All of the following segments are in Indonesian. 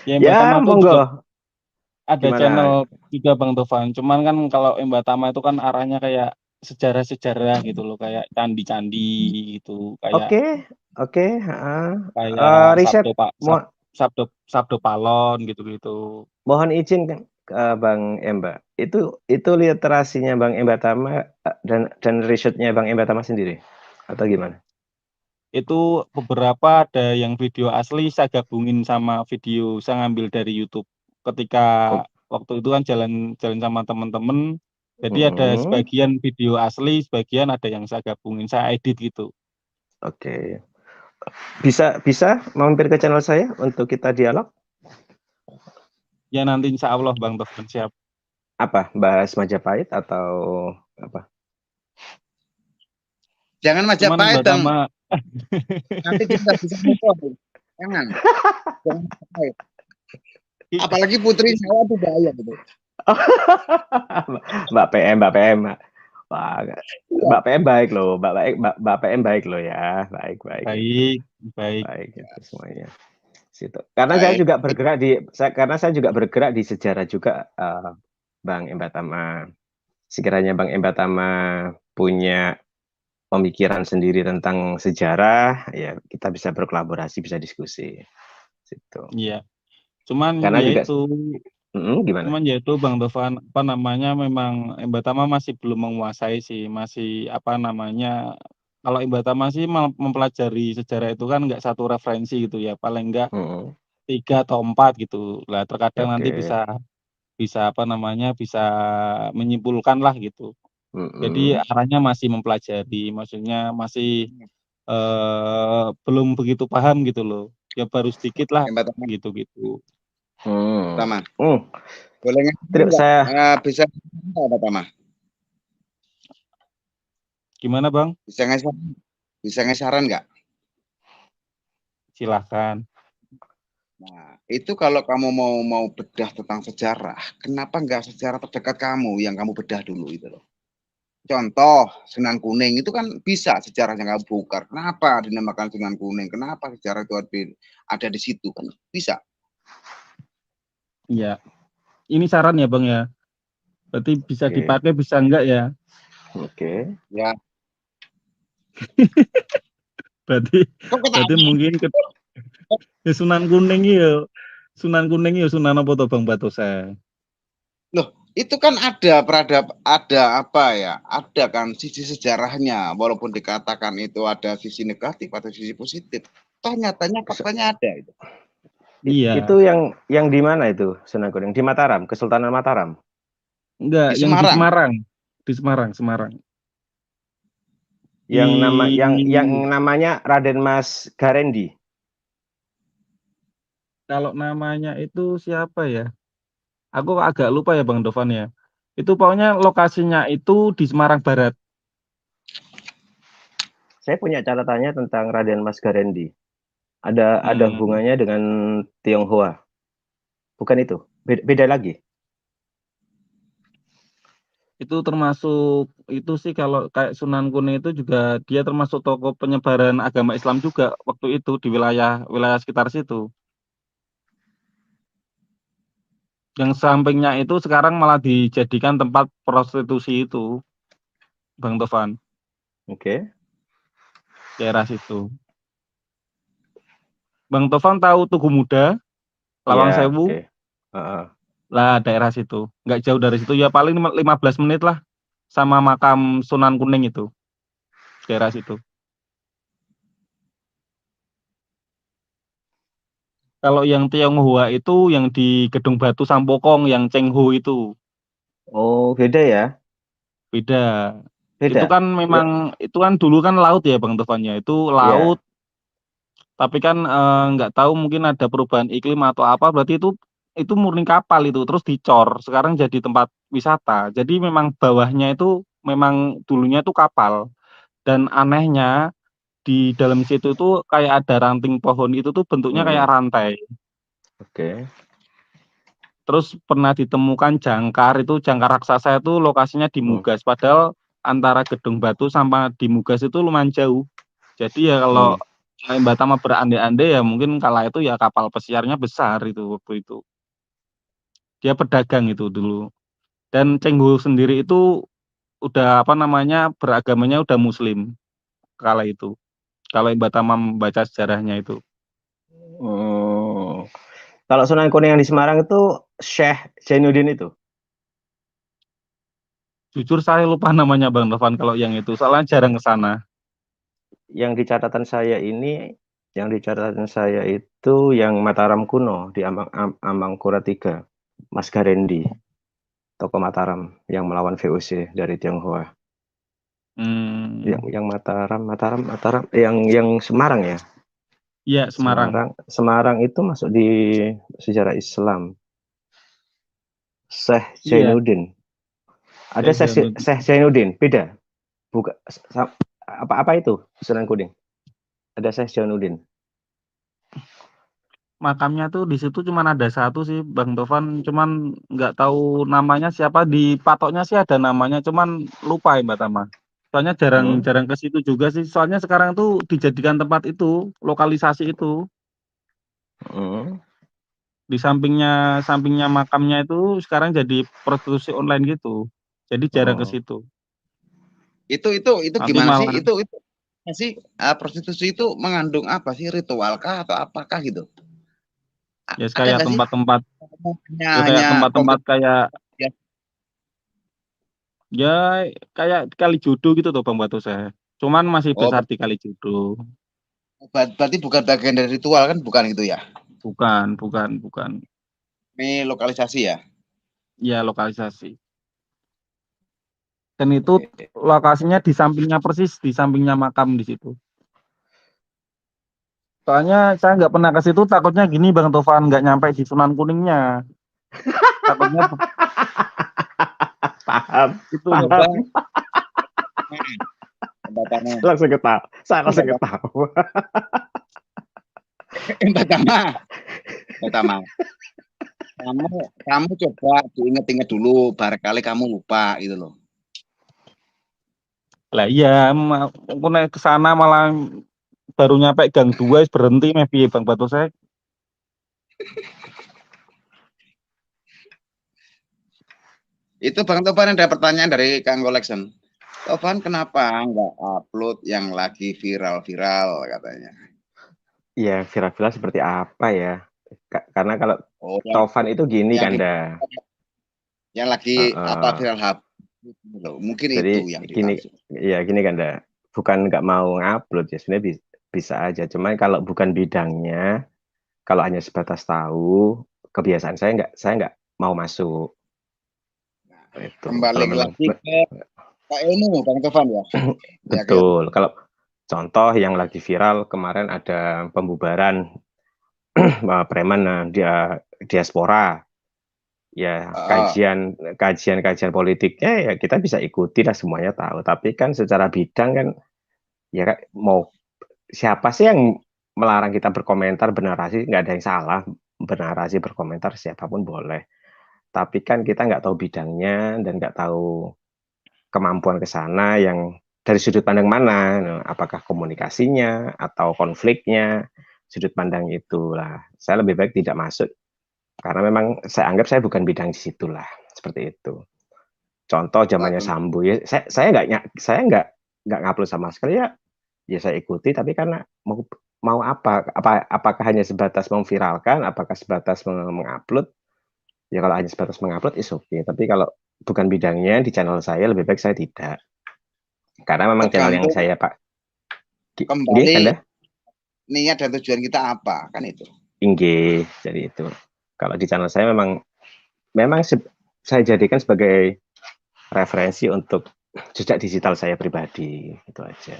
Ya Mbak Ya, Tama tuh juga monggo. ada channel Gimana? juga Bang Tovan. Cuman kan kalau Mbak Tama itu kan arahnya kayak sejarah-sejarah gitu loh, kayak candi-candi gitu, kayak Oke, oke, heeh. kayak Riset, mo Sabdo Palon gitu-gitu. mohon izin kan, Bang Emba. Itu literasinya Bang Emba Tama dan risetnya Bang Emba Tama sendiri atau gimana? Itu beberapa ada yang video asli saya gabungin sama video saya ngambil dari YouTube. Ketika Oh, waktu itu kan jalan-jalan sama temen-temen, jadi ada mm, sebagian video asli, sebagian ada yang saya gabungin, saya edit gitu. oke. Bisa bisa mampir ke channel saya untuk kita dialog? Ya nanti insya Allah Bang Tovan siap. Apa? Bahas Majapahit atau apa? Jangan Cuman Majapahit Mbak dong. Tama, Nanti kita nggak bisa move on. Jangan. Jangan Majapahit. Apalagi putri saya tuh bahaya gitu. Mbak PM, Mbak PM. Wah, Iya. Mbak PM baik loh, Mbak PM baik loh ya, baik baik itu, baik, baik. baik itu semuanya. Situ. Karena saya Baik. juga bergerak karena saya juga bergerak di sejarah juga, Bang Embatama. Sekiranya Bang Embatama punya pemikiran sendiri tentang sejarah, ya kita bisa berkolaborasi, bisa diskusi. Situ. Iya. Cuman Karena ya juga, itu, gimana? cuman ya itu Bang Tovan, apa namanya memang Mbak Tama masih belum menguasai sih, masih apa namanya kalau Mbak Tama sih mempelajari sejarah itu kan nggak satu referensi gitu ya, paling enggak Mm, 3 atau 4 gitu. Lah terkadang nanti oke. bisa bisa apa namanya bisa menyimpulkan lah gitu. Jadi Mm, arahnya masih mempelajari, maksudnya masih belum begitu paham gitu loh. Ya baru sedikit lah Yang pertama, gitu-gitu. hmm. pertama. Hmm. Boleh ngasih nggak? Saya Bisa nggak pertama? Gimana Bang? Bisa ngasih bisa ngasih saran nggak? Silahkan. Nah, itu kalau kamu mau bedah tentang sejarah, kenapa nggak sejarah terdekat kamu yang kamu bedah dulu itu loh. Contoh Sunan Kuning itu kan bisa sejarahnya kamu bongkar. Kenapa dinamakan Sunan Kuning? Kenapa sejarah itu ada di situ kan? Bisa. Iya. Ini saran ya Bang ya. Berarti bisa oke, dipakai bisa enggak ya? oke. Ya, Berarti kok berarti ketawa? mungkin ya Sunan Kuning ya. Sunan Kuning ya Sunan apa to Bang Batose? Loh, itu kan ada peradab, ada apa ya? Ada kan sisi sejarahnya, walaupun dikatakan itu ada sisi negatif atau sisi positif. Toh nyatanya faktanya ada itu. Itu Iya. yang di mana itu Sunan Kudus? Di Mataram, Kesultanan Mataram. Enggak, Di yang di Semarang. Semarang. Di Semarang, Semarang. Yang Di namanya Raden Mas Garendi. kalau namanya itu siapa ya? Aku agak lupa ya Bang Dovan ya. Itu pokoknya lokasinya itu di Semarang Barat. Saya punya catatannya tentang Raden Mas Garendi. Ada Hmm, hubungannya dengan Tionghoa. Bukan itu. Beda, beda lagi. itu termasuk itu sih kalau kayak Sunan Kune itu juga dia termasuk tokoh penyebaran agama Islam juga waktu itu di wilayah wilayah sekitar situ. Yang sampingnya itu sekarang malah dijadikan tempat prostitusi itu, Bang Tovan, Oke. daerah situ. Bang Tovan tahu Tugu Muda, Iya, Lawang Sewu, oke. Heeh. lah daerah situ. Nggak jauh dari situ ya paling 15 menit lah sama makam Sunan Kuning itu, daerah situ. Kalau yang Tionghoa itu yang di Gedung Batu Sampokong yang Chengho itu Oh, beda ya? beda. Itu Beda. kan memang itu kan dulu kan laut ya Bang Tofannya. Itu laut, Iya. tapi kan nggak tahu mungkin ada perubahan iklim atau apa. Berarti itu murni kapal itu terus dicor. Sekarang jadi tempat wisata. Jadi memang bawahnya itu memang dulunya itu kapal. Dan anehnya di dalam situ tuh kayak ada ranting pohon itu tuh bentuknya kayak Hmm, rantai. oke. Terus pernah ditemukan jangkar raksasa itu lokasinya di Hmm, Mugas. Padahal antara Gedung Batu sama di Mugas itu lumayan jauh. Jadi ya kalau hmm. Mbak Tama berandai-andai ya mungkin kala itu ya kapal pesiarnya besar itu waktu itu. Dia pedagang itu dulu. Dan Cengho sendiri itu udah apa namanya beragamanya udah Muslim kala itu. Kalau Mbak Tama membaca sejarahnya itu. Hmm. Kalau Sunan Kuning yang di Semarang itu Syekh Zainuddin itu. Jujur saya lupa namanya Bang Novan kalau yang itu. Soalnya jarang ke sana. Yang di catatan saya itu yang Mataram kuno di Amangkurat 3. Mas Garendi, tokoh Mataram yang melawan VOC dari Tionghoa. Yang Mataram yang Semarang ya. Iya, Semarang. Semarang itu masuk di sejarah Islam. Syekh Iya, Zainuddin. Ada Syekh Syekh Zainuddin, beda. Bukan apa itu Sunan Kuning? Ada Syekh Zainuddin. Makamnya tuh di situ cuman ada satu sih Bang Tovan, cuman nggak tahu namanya siapa. Di patoknya sih ada namanya, cuman lupa ya Mbak Tama. Soalnya jarang ke situ juga sih. Soalnya sekarang tuh dijadikan tempat itu, lokalisasi itu. Di sampingnya makamnya itu sekarang jadi prostitusi online gitu. Jadi jarang ke situ. Itu Nanti gimana sih? malah Itu sih prostitusi itu mengandung apa sih, ritualkah atau apakah gitu? ya Ada kayak nggak sih? tempat-tempat ya kayak Hanya tempat-tempat kayak ya. ya kayak kali judo gitu tuh Bang Batu saya. Cuman masih Oh, besar di kali judo. berarti bukan bagian dari ritual kan, bukan gitu ya? Bukan. Ini lokalisasi ya? Ya lokalisasi. Dan itu lokasinya di sampingnya persis, di sampingnya makam di situ. Soalnya saya nggak pernah ke situ, takutnya gini Bang Tovan, nggak nyampe di Sunan Kuningnya. Takutnya Paham. itu Bang. Saya langsung ketawa. Pertama, kamu coba diinget-inget dulu, barangkali kamu lupa gitu loh. Lah iya, aku naik ke sana malah baru nyampe gang 2 berhenti maybe Bang Batu saya. Itu Bang Tovan, ada pertanyaan dari Kang Collection. Tovan, kenapa nggak upload yang lagi viral-viral katanya? Iya, viral-viral seperti apa ya? Karena kalau yang Tovan itu gini yang Kanda. yang lagi apa viral hub gitu. Mungkin Jadi itu yang dimaksud. gini Kanda. Bukan nggak mau ngupload ya, sebenarnya bisa aja. Cuman kalau bukan bidangnya, kalau hanya sebatas tahu, kebiasaan saya nggak mau masuk. Itu. Kembali lagi ke Pak ilmu Bang Tovan ya. Betul. Kalau contoh yang lagi viral kemarin ada pembubaran preman diaspora. Ya, kajian politiknya ya kita bisa ikuti lah, semuanya tahu. Tapi kan secara bidang kan ya mau siapa sih yang melarang kita berkomentar bernarasi? Nggak ada yang salah, bernarasi berkomentar siapapun boleh. Tapi kan kita nggak tahu bidangnya dan nggak tahu kemampuan ke sana yang dari sudut pandang mana, apakah komunikasinya atau konfliknya, sudut pandang itulah. Saya lebih baik tidak masuk karena memang saya anggap saya bukan bidang di situlah, seperti itu. Contoh zamannya Sambo ya, saya nggak ngupload sama sekali ya. Ya saya ikuti, tapi karena mau apakah hanya sebatas memviralkan, apakah sebatas mengupload? Ya kalau hanya sebatas mengupload is okay. Tapi kalau bukan bidangnya di channel saya, lebih baik saya tidak. Karena memang channel yang saya kembali niat dan tujuan kita apa kan itu. Jadi itu. Kalau di channel saya memang saya jadikan sebagai referensi untuk jejak digital saya pribadi, itu aja.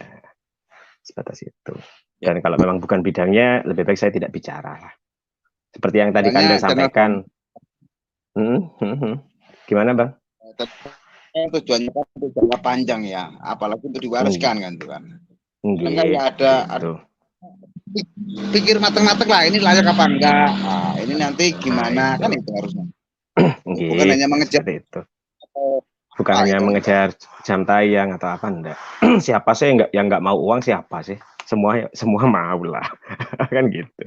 Sebatas itu. Dan kalau memang bukan bidangnya, lebih baik saya tidak bicara. Seperti yang tadi Kanda sampaikan. Gimana Bang? Tujuannya kan untuk jangka panjang ya, apalagi untuk diwariskan kan itu kan. Enggak ya ada pikir mateng-mateng lah, ini layak apa enggak, ini nanti gimana kan itu harusnya. Bukan hanya mengejar itu. Bukan hanya mengejar jam tayang atau apa, enggak. Siapa sih yang nggak mau uang, siapa sih? semua mau lah kan gitu.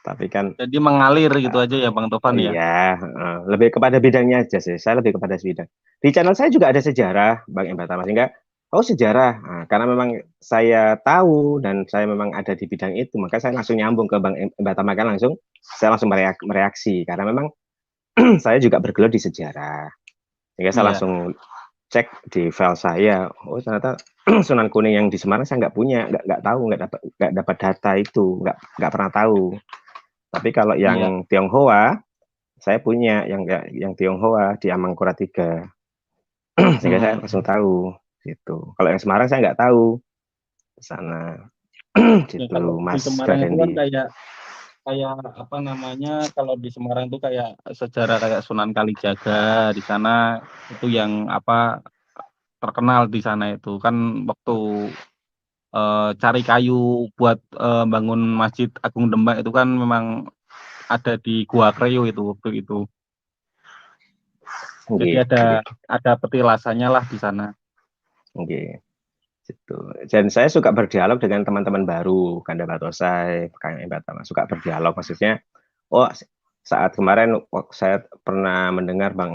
Tapi kan Jadi mengalir gitu aja ya Bang Tovan ya. iya, lebih kepada bidangnya aja sih. Saya lebih kepada bidang. Di channel saya juga ada sejarah, Bang Embatama. Sehingga, oh sejarah. Nah, karena memang saya tahu dan saya memang ada di bidang itu, maka saya langsung nyambung ke Bang Embatama kan saya langsung mereaksi. Karena memang saya juga bergelut di sejarah. Sehingga saya Iya. langsung cek di file saya, oh ternyata Sunan Kuning yang di Semarang saya nggak punya, nggak tahu, nggak dapat data itu, nggak pernah tahu. Tapi kalau Iya. yang Tionghoa, saya punya yang Tionghoa di Amangkurat 3. Sehingga saya langsung tahu gitu. Kalau yang Semarang saya nggak tahu di sana. Ya, Gitu kalau di Mas Semarang itu kan Garendi. kayak apa namanya, kalau di Semarang itu kayak sejarah kayak Sunan Kalijaga di sana itu yang apa terkenal di sana itu kan waktu cari kayu buat bangun Masjid Agung Demak itu kan memang ada di Gua Kreo itu waktu itu. Jadi Nggih, nggih, ada petilasannya lah di sana. nggih. Gitu. Dan saya suka berdialog dengan teman-teman baru, Kanda Batosai, Kang Embatama. Suka berdialog, maksudnya, oh saat kemarin saya pernah mendengar Bang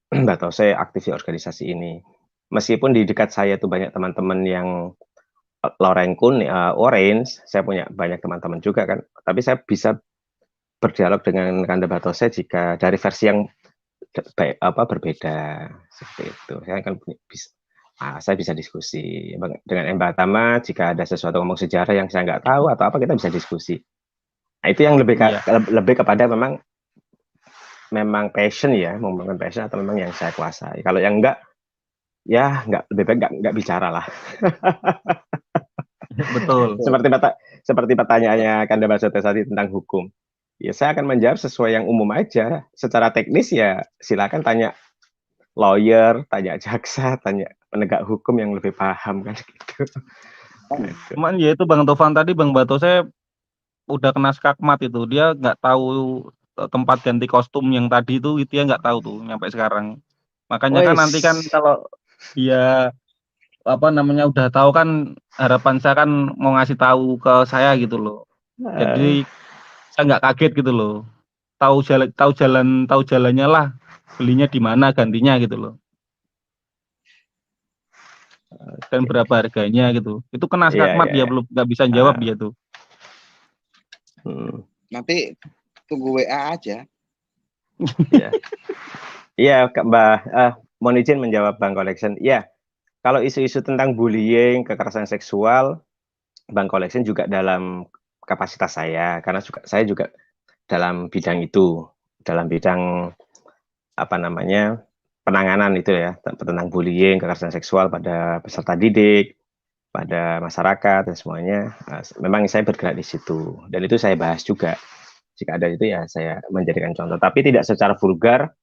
Batosai aktif di organisasi ini. Meskipun di dekat saya tuh banyak teman-teman yang loreng kuning, orange, saya punya banyak teman-teman juga kan. Tapi saya bisa berdialog dengan Kanda Batosai jika dari versi yang berbeda seperti itu. Saya kan bisa, saya bisa diskusi dengan Embatama jika ada sesuatu ngomong sejarah yang saya nggak tahu atau apa, kita bisa diskusi. Nah, itu yang Iya. lebih kepada memang passion ya, ngomongin passion atau memang yang saya kuasai. Kalau yang enggak, ya lebih baik nggak bicara lah. Betul. Seperti pertanyaannya Kanda Basote tadi tentang hukum. Ya saya akan menjawab sesuai yang umum aja. Secara teknis ya silakan tanya lawyer, tanya jaksa, tanya penegak hukum yang lebih paham kan gitu. Cuman ya itu Bang Tovan tadi, Bang Bato saya udah kena skakmat itu. Dia nggak tahu tempat ganti kostum yang tadi itu dia nggak tahu tuh nyampe sekarang. Makanya kan nanti kan kalau dia apa namanya udah tahu kan, harapan saya kan mau ngasih tahu ke saya gitu loh. Jadi saya nggak kaget gitu loh. Tahu jalannya lah, belinya di mana gantinya gitu loh. Dan berapa harganya gitu. Itu kena skakmat dia belum nggak bisa jawab dia tuh. Nanti tunggu WA aja. Iya, Mbak, mohon izin menjawab Bang Collection. Iya, kalau isu-isu tentang bullying, kekerasan seksual, Bang Collection juga dalam kapasitas saya, karena saya juga dalam bidang itu, dalam bidang apa namanya penanganan itu ya, tentang bullying, kekerasan seksual pada peserta didik, pada masyarakat dan semuanya. Memang saya bergerak di situ dan itu saya bahas juga. Jika ada itu ya saya menjadikan contoh, tapi tidak secara vulgar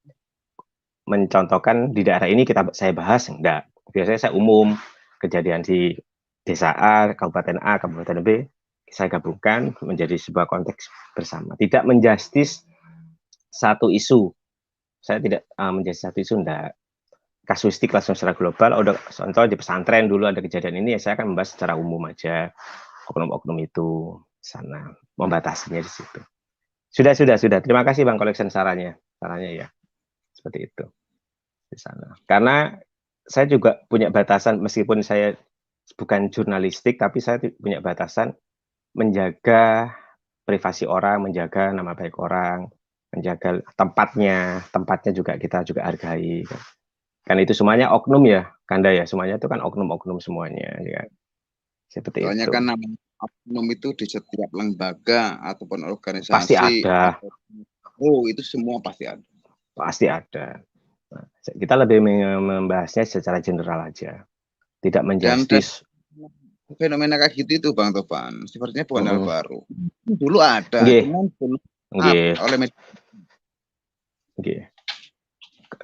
mencontohkan di daerah ini saya bahas, enggak. Biasanya saya umum kejadian di desa A, kabupaten B, saya gabungkan menjadi sebuah konteks bersama. Tidak menjustis satu isu. Saya tidak menjadi satu isu, enggak. Kasuistik langsung secara global. Udah contoh di pesantren dulu ada kejadian ini, ya saya akan membahas secara umum aja. Oknum-oknum itu sana membatasinya di situ. Sudah. Terima kasih Bang Collection sarannya ya. Seperti itu di sana. Karena saya juga punya batasan, meskipun saya bukan jurnalistik, tapi saya punya batasan menjaga privasi orang, menjaga nama baik orang, menjaga tempatnya juga kita juga hargai. Kan itu semuanya oknum ya, Kanda ya, semuanya itu kan oknum-oknum semuanya, ya. Seperti Soalnya itu. kan namanya oknum itu di setiap lembaga ataupun organisasi. Pasti ada. Oh, itu semua pasti ada. Pasti ada. Nah, kita lebih membahasnya secara general aja, tidak menjustis. Fenomena kayak gitu itu Bang Tovan, sepertinya bukan hal baru. Dulu ada, cuman oleh media.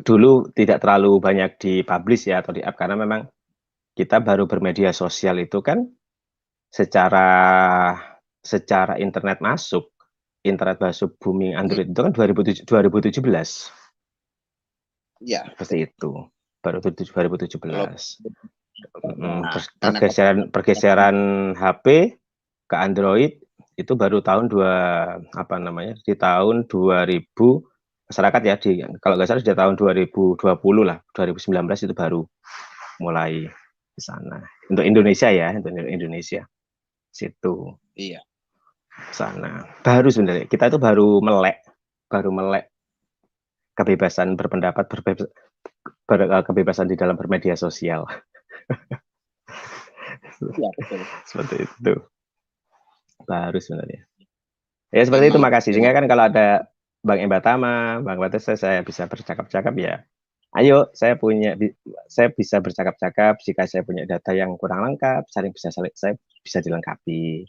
Dulu tidak terlalu banyak dipublish ya atau di-up karena memang kita baru bermedia sosial itu kan secara internet masuk booming Android itu kan 2017. Ya. Seperti itu. Baru 2017. Nah, karena pergeseran HP ke Android itu baru tahun di tahun 2000 masyarakat ya kalau nggak salah di tahun 2020 lah, 2019 itu baru mulai ke sana. Untuk Indonesia ya, untuk Indonesia. Situ. iya. Sana. Baru sebenarnya kita itu baru melek kebebasan berpendapat, kebebasan di dalam bermedia sosial. Iya, betul. Seperti itu. Baru sebenarnya. Ya seperti itu, makasih. Sehingga kan kalau ada Bang Emba Tama, Bang Bates, saya bisa bercakap-cakap ya. Ayo, saya bisa bercakap-cakap jika saya punya data yang kurang lengkap, saya bisa dilengkapi.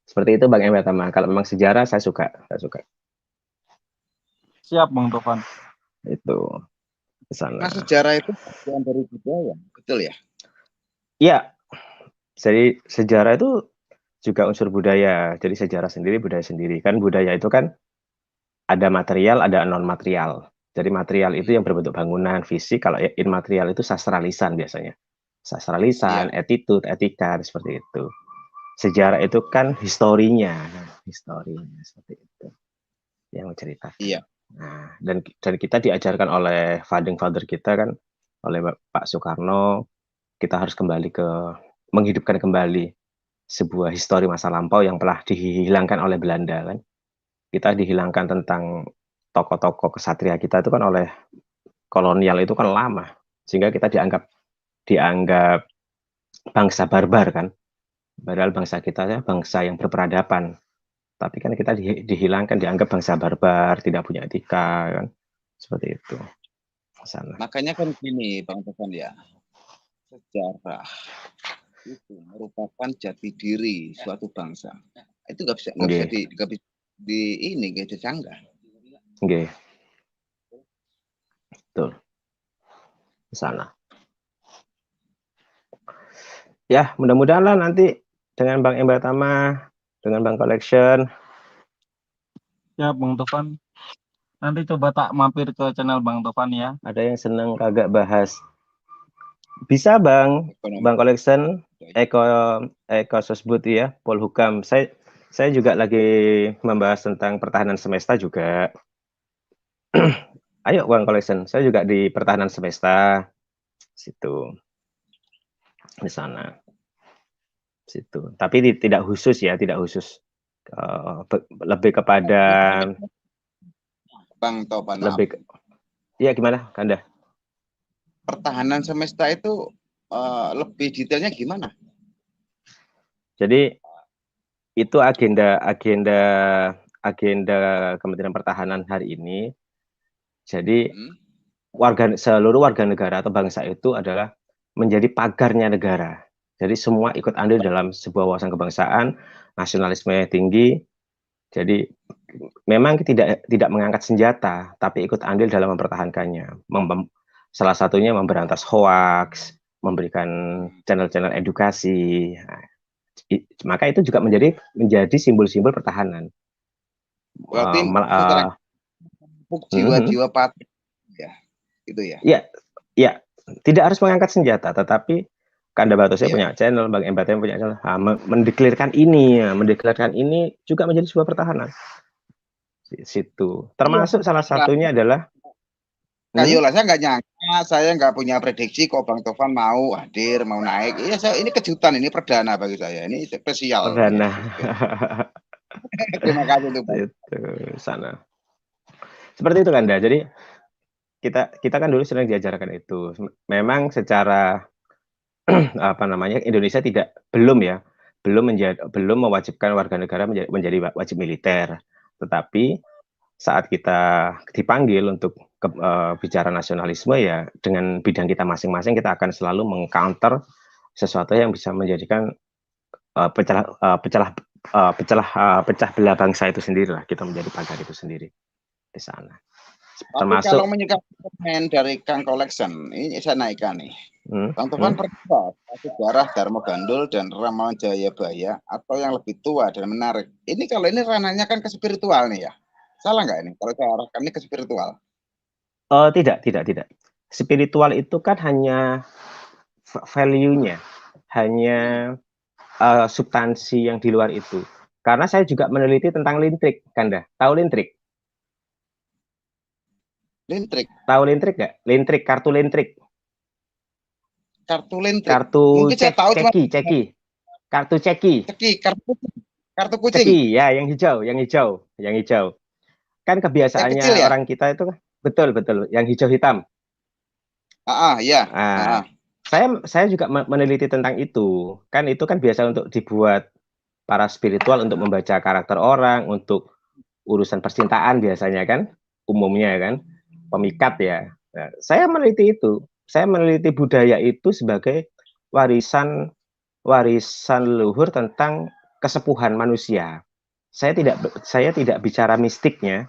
Seperti itu Bang Emba Tama. Kalau memang sejarah saya suka. Siap Bang Tovan. Itu kesana. Nah, sejarah itu bagian dari budaya, betul ya? Iya. Jadi sejarah itu juga unsur budaya. Jadi sejarah sendiri, budaya sendiri. Kan budaya itu kan ada material, ada non material. Jadi material itu yang berbentuk bangunan, fisik. Kalau immaterial itu sastra lisan biasanya. Sastra lisan, attitude, etika, seperti itu. Sejarah itu kan historinya seperti itu. Yang menceritakan. Iya. Nah, dan kita diajarkan oleh founding father kita kan, oleh Pak Soekarno, kita harus menghidupkan kembali sebuah histori masa lampau yang telah dihilangkan oleh Belanda kan. Kita dihilangkan tentang tokoh-tokoh kesatria kita itu kan oleh kolonial itu kan lama, sehingga kita dianggap bangsa barbar kan. Padahal bangsa kita ya bangsa yang berperadaban. Tapi kan kita dihilangkan, dianggap bangsa barbar, tidak punya etika kan. Seperti itu. Sana. Makanya kan gini Bang Tovan ya. Sejarah itu merupakan jati diri suatu bangsa. Itu nggak bisa dicanggah. Oke. Betul. Sana. Ya, mudah-mudahan lah nanti dengan Bang Emba Tama, dengan Bang Collection. Ya Bang Tovan. Nanti coba tak mampir ke channel Bang Tovan ya. Ada yang senang kagak bahas. Bisa Bang Collection, Eko Sosbud ya, Polhukam. Saya juga lagi membahas tentang pertahanan semesta juga. Ayo Bang Collection, saya juga di pertahanan semesta. Situ. Di sana. Situ. Tapi tidak khusus ya, tidak khusus. Lebih kepada Bang Tovan. Iya gimana, Kanda? Pertahanan semesta itu lebih detailnya gimana? Jadi itu agenda Kementerian Pertahanan hari ini. Jadi seluruh warga negara atau bangsa itu adalah menjadi pagarnya negara. Jadi semua ikut andil dalam sebuah wawasan kebangsaan, nasionalisme tinggi. Jadi memang tidak mengangkat senjata, tapi ikut andil dalam mempertahankannya. Salah satunya memberantas hoaks, memberikan channel-channel edukasi. Nah, maka itu juga menjadi simbol-simbol pertahanan. Berarti jiwa-jiwa patriot ya, itu ya. Iya, tidak harus mengangkat senjata, tetapi Kanda Batu saya punya channel, Bang Emba Tama punya channel. Mendeklarkan ini juga menjadi sebuah pertahanan. Situ. Termasuk salah satunya adalah Kayolah, saya nggak nyangka, saya nggak punya prediksi kok Bang Tovan mau hadir, mau naik. Iya, ini kejutan, ini perdana bagi saya, ini spesial. Perdana. Terima kasih tuh Bang. Itu sana. Seperti itu Kanda. Jadi kita kan dulu sering diajarkan itu. Memang secara Indonesia belum mewajibkan warga negara menjadi wajib militer. Tetapi saat kita dipanggil untuk bicara nasionalisme ya dengan bidang kita masing-masing kita akan selalu mengcounter sesuatu yang bisa menjadikan pecah belah bangsa itu sendiri lah, kita menjadi pagar itu sendiri di sana. Tapi kalau menyikapi komen dari Kang Collection, ini saya naikkan nih. Bang Tovan pernah sejarah Darmo Gandul dan Ramalan Jayabaya atau yang lebih tua dan menarik. Ini kalau ini ranahnya kan ke spiritual nih ya. Salah nggak ini kalau saya arahkan ini ke spiritual? Tidak. Spiritual itu kan hanya value-nya, hanya substansi yang di luar itu. Karena saya juga meneliti tentang lintrik, Kanda. Tahu lintrik? Lintrik, Tahu lintrik nggak? Lintrik, kartu lintrik. kartu lintrik. Kartu Mungkin saya tahu cuma ceki. Kartu ceki. kartu kucing. Ceki, ya yang hijau. Kan Yang kebiasaannya kecil ya? orang kita itu betul, yang hijau hitam. Ya. Nah, saya juga meneliti tentang itu. Kan itu kan biasa untuk dibuat para spiritual untuk membaca karakter orang, untuk urusan percintaan biasanya kan, umumnya kan, pemikat ya. Nah, saya meneliti itu. Saya meneliti budaya itu sebagai warisan leluhur tentang kesepuhan manusia. Saya tidak bicara mistiknya,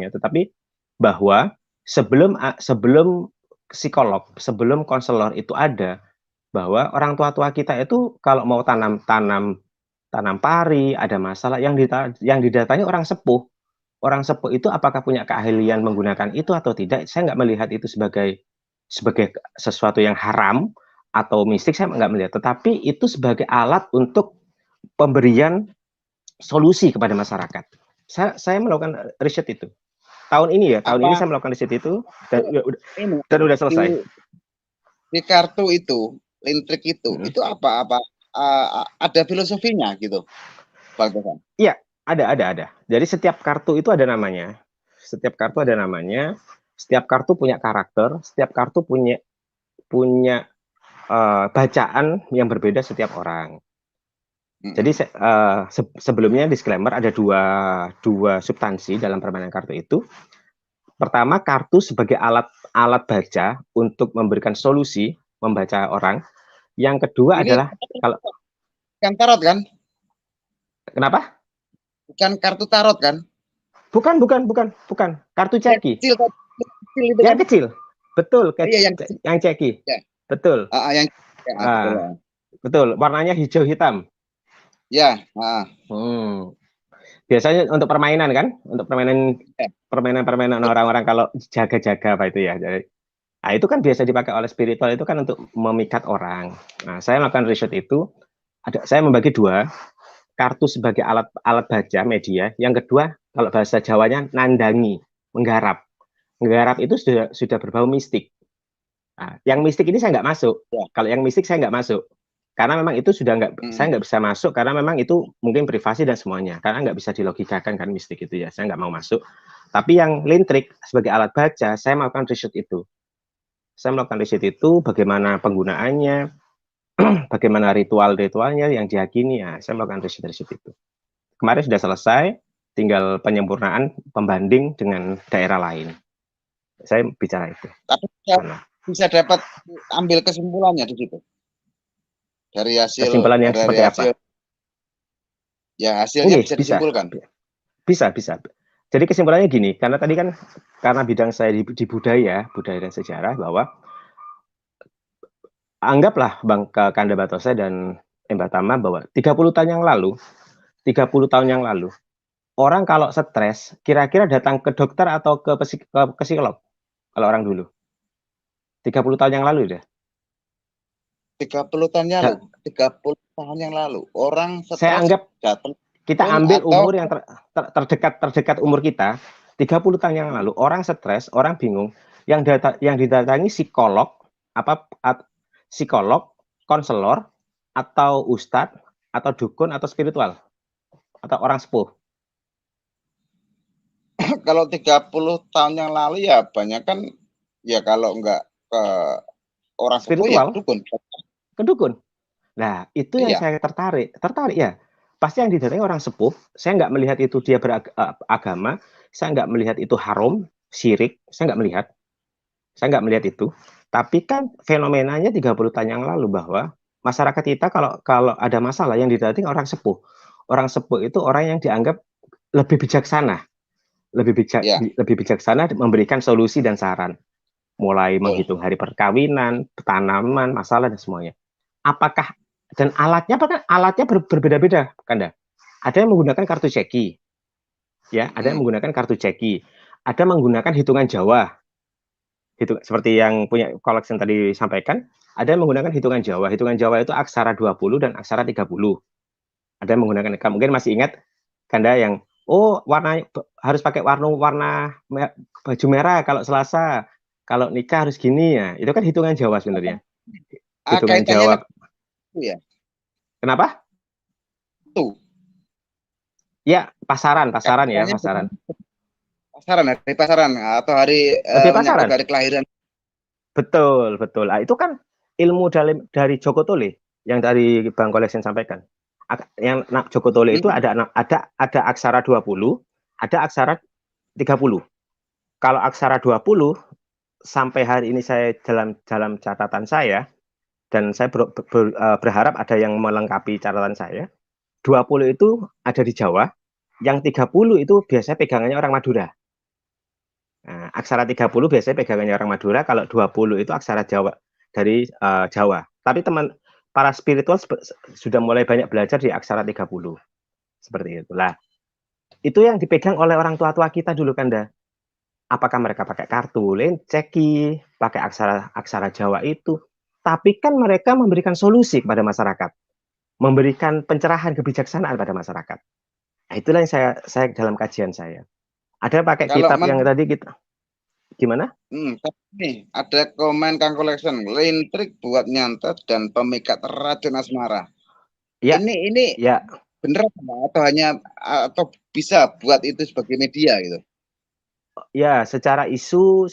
tetapi bahwa sebelum psikolog, sebelum konselor itu ada, bahwa orang tua kita itu kalau mau tanam pari, ada masalah yang didatangi orang sepuh. Orang sepuh itu apakah punya keahlian menggunakan itu atau tidak? Saya nggak melihat itu sebagai sesuatu yang haram atau mistik, saya nggak melihat. Tetapi itu sebagai alat untuk pemberian solusi kepada masyarakat. Saya melakukan riset itu. Tahun ini ini saya melakukan riset itu dan udah selesai. Di kartu itu, lintrik itu apa? Ada filosofinya gitu, Bang Tosan? Iya, ada. Jadi setiap kartu itu ada namanya. Setiap kartu punya karakter, setiap kartu punya bacaan yang berbeda setiap orang. Jadi sebelumnya disclaimer, ada dua substansi dalam permainan kartu itu. Pertama, kartu sebagai alat baca untuk memberikan solusi membaca orang. Yang kedua adalah kalau bukan tarot kan? Kenapa? Bukan kartu tarot kan? Bukan. Kartu ceki. Yang kecil. Betul, yang ceki. Ya. Betul. Betul, warnanya hijau hitam. Ya. Biasanya untuk permainan kan, untuk permainan orang-orang kalau jaga-jaga apa itu ya. Jadi, itu kan biasa dipakai oleh spiritual, itu kan untuk memikat orang. Nah, saya melakukan riset itu. Saya membagi dua, kartu sebagai alat baca media. Yang kedua, kalau bahasa Jawanya nandangi, menggarap. Menggarap itu sudah berbau mistik. Nah, yang mistik ini saya nggak masuk. Kalau yang mistik saya nggak masuk. Karena memang itu saya nggak bisa masuk, karena memang itu mungkin privasi dan semuanya. Karena nggak bisa dilogikakan kan mistik itu ya, saya nggak mau masuk. Tapi yang lintrik sebagai alat baca, saya melakukan riset itu. Bagaimana penggunaannya, bagaimana ritualnya yang diyakini, ya saya melakukan riset itu. Kemarin sudah selesai, tinggal penyempurnaan pembanding dengan daerah lain. Saya bicara itu. Tapi bisa dapat ambil kesimpulannya di situ. Dari hasil kesimpulannya seperti apa? Ya, hasilnya bisa disimpulkan. Bisa. Jadi kesimpulannya gini, karena tadi kan karena bidang saya di budaya dan sejarah, bahwa anggaplah Bang Kanda Batose dan Mbak Tama bahwa 30 tahun yang lalu orang kalau stres kira-kira datang ke dokter atau ke psikolog kalau orang dulu. 30 tahun yang lalu udah. 30 tahun yang lalu orang stres, saya anggap datang, kita ambil umur yang terdekat umur kita. 30 tahun yang lalu orang stres, orang bingung, yang didatangi psikolog, konselor, atau ustadz, atau dukun, atau spiritual, atau orang sepuh. Kalau 30 tahun yang lalu ya banyak kan, ya kalau enggak ke orang spiritual, sepuh ya ke dukun. Nah, itu yang saya tertarik ya. Pasti yang didatangi orang sepuh. Saya nggak melihat itu dia beragama, saya nggak melihat itu haram, syirik, saya nggak melihat itu. Tapi kan fenomenanya 30 tahun yang lalu bahwa masyarakat kita kalau ada masalah yang didatangi orang sepuh. Orang sepuh itu orang yang dianggap lebih bijaksana. Lebih bijaksana memberikan solusi dan saran. Mulai menghitung hari perkawinan, tanaman, masalah dan semuanya. Apakah dan alatnya berbeda-beda, Kanda. Ada yang menggunakan kartu ceki. Ya, ada yang menggunakan kartu ceki. Ada menggunakan hitungan Jawa. Seperti yang punya koleksi yang tadi sampaikan, Ada yang menggunakan hitungan Jawa. Hitungan Jawa itu aksara 20 dan aksara 30. Ada yang menggunakan, mungkin masih ingat Kanda yang warna harus pakai warna baju merah kalau Selasa, kalau nikah harus gini ya. Itu kan hitungan Jawa sebenarnya. Hitungan Kaitannya Jawa. ya. Kenapa? Tuh. Ya, pasaran ya, pasaran. Pasaran, hari pasaran atau hari pasaran. Hari kelahiran. Betul. Nah, itu kan ilmu dari Joko Tole yang dari Bang Collection sampaikan. Yang Joko Tole itu ada aksara 20, ada aksara 30. Kalau aksara 20 sampai hari ini saya dalam catatan saya, dan saya berharap ada yang melengkapi catatan saya, 20 itu ada di Jawa, yang 30 itu biasanya pegangannya orang Madura. Nah, aksara 30 biasanya pegangannya orang Madura, kalau 20 itu aksara Jawa dari Jawa. Tapi para spiritual sudah mulai banyak belajar di aksara 30. Seperti itulah. Itu yang dipegang oleh orang tua-tua kita dulu, Kanda. Apakah mereka pakai kartu ceki, pakai aksara Jawa itu, tapi kan mereka memberikan solusi kepada masyarakat, memberikan pencerahan kebijaksanaan pada masyarakat. Nah, itulah yang saya dalam kajian saya. Ada pakai kitab yang tadi kita gimana? Nih, ada komen Kang Collection, lintrik buat nyantet dan pemikat racun asmara. Ya, ini ya. Bener atau bisa buat itu sebagai media gitu? Ya, secara isu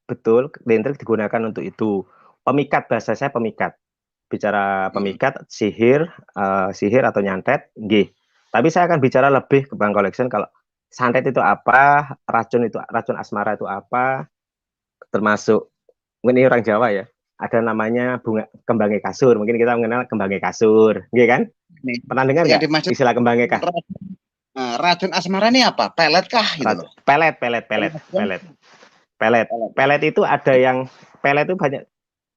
betul lintrik digunakan untuk itu. Pemikat, bahasa saya pemikat. Bicara pemikat, sihir atau nyantet, nggih. Tapi saya akan bicara lebih ke Bang Collection kalau santet itu apa, racun asmara itu apa, termasuk ini orang Jawa ya. Ada namanya kembangnya kasur. Mungkin kita mengenal kembangnya kasur, nggih kan? Pernah dengar nggak istilah kembangnya kasur? Racun asmara ini apa? Pelet kah? Gitu pelet. Pelet itu ada yang pelet itu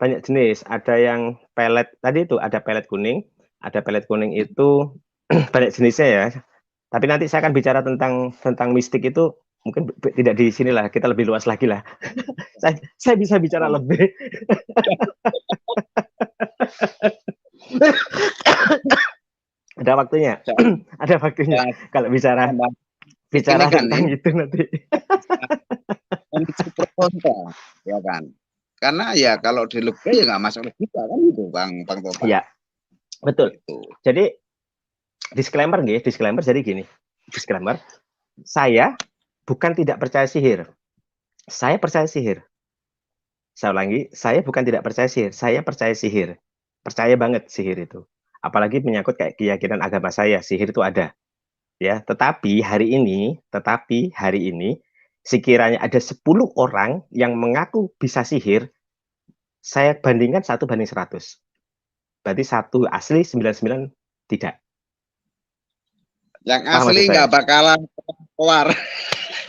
banyak jenis. Ada yang pelet tadi itu ada pelet kuning, itu banyak jenisnya ya. Tapi nanti saya akan bicara tentang mistik itu mungkin tidak di sinilah, kita lebih luas lagi lah. saya bisa bicara lebih. Ada waktunya. Kalau bicara tentang itu nanti. Ya kan. Karena ya kalau di logika ya nggak masuk logika kan gitu, Bang Topan. Iya. Betul. Gitu. Jadi disclaimer jadi gini. Disclaimer. Saya bukan tidak percaya sihir. Saya percaya sihir. Saya ulangi, saya bukan tidak percaya sihir, saya percaya sihir. Percaya banget sihir itu. Apalagi menyangkut kayak keyakinan agama saya, sihir itu ada. Ya, tetapi hari ini sekiranya ada 10 orang yang mengaku bisa sihir, saya bandingkan 1:100. Berarti 1 asli, 99 tidak. Yang asli nggak bakalan keluar.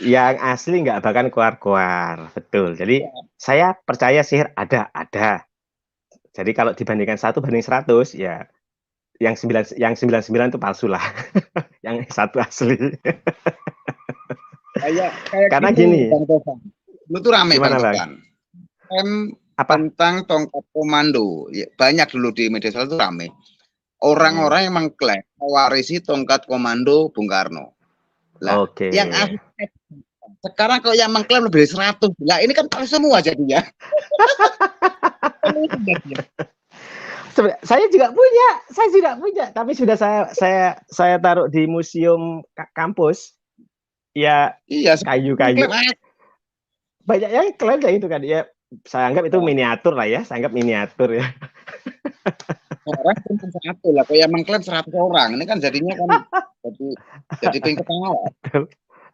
Yang asli nggak bakalan keluar. Betul. Jadi saya percaya sihir ada. Jadi kalau dibandingkan 1:100 ya yang 99 itu palsu lah. Yang 1 asli. Kayak karena gitu, gini. Lu tuh rame Bang. Tentang tongkat komando. Ya, banyak dulu di media sosial itu rame. Orang-orang yang mengklaim mewarisi tongkat komando Bung Karno. Lah, yang asli sekarang kalau yang mengklaim lebih dari 100. Lah, ini kan palsu semua jadinya. Saya juga punya, tapi sudah saya taruh di museum kampus. Ya, iya, kayu-kayu. Banyak yang klaim kayak gitu kan. Ya, saya anggap itu miniatur lah ya. Orang cuma 1 lah. Kalau yang mengklaim 100 orang, ini kan jadinya kan jadi pengen ketawa.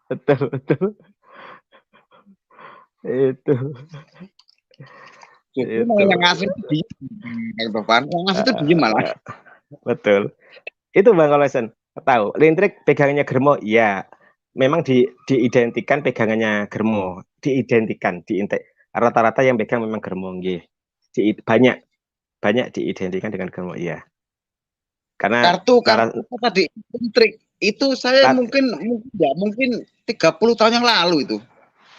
Betul. Itu. Yang asli itu diem. Yang asli itu diem malah. Betul. Itu Bang Collection. Tahu, lintrik pegangannya Germo, ya. Memang diidentikan pegangannya Germo. Rata-rata yang pegang memang Germo, nggih. Banyak diidentikan dengan Germo, iya. Karena kartu tadi lintrik itu saya mungkin 30 tahun yang lalu itu.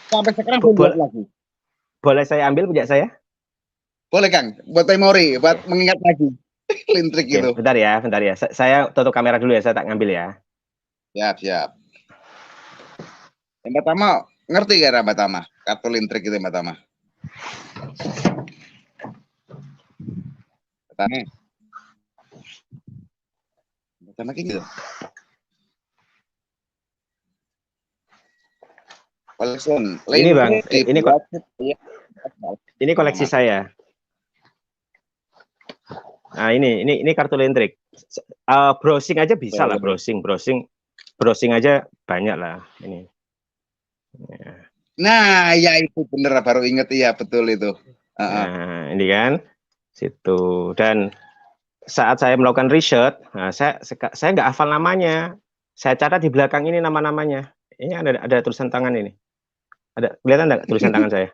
Sampai sekarang belum lagi. Boleh saya ambil punya saya? Boleh Kang, buat memori, buat mengingat lagi. Lintrik Oke, itu. bentar ya. Saya tutup kamera dulu ya, saya tak ngambil ya. Siap. Yang pertama, ngerti gak Mbak Tama? Kartu lintrik itu Mbak Tama. Pertama. Mbak Tama kayak gitu. Collection. Ini Bang, ini koleksi saya. Nah, ini kartu lintrik. Browsing aja bisa lah, browsing aja banyak lah ini. Ya. Nah, ya itu bener baru inget ya, betul itu. Nah, ini kan situ. Dan saat saya melakukan riset, nah, saya nggak hafal namanya. Saya catat di belakang ini nama-namanya. Ini ada tulisan tangan ini. Ada kelihatan nggak tulisan tangan saya?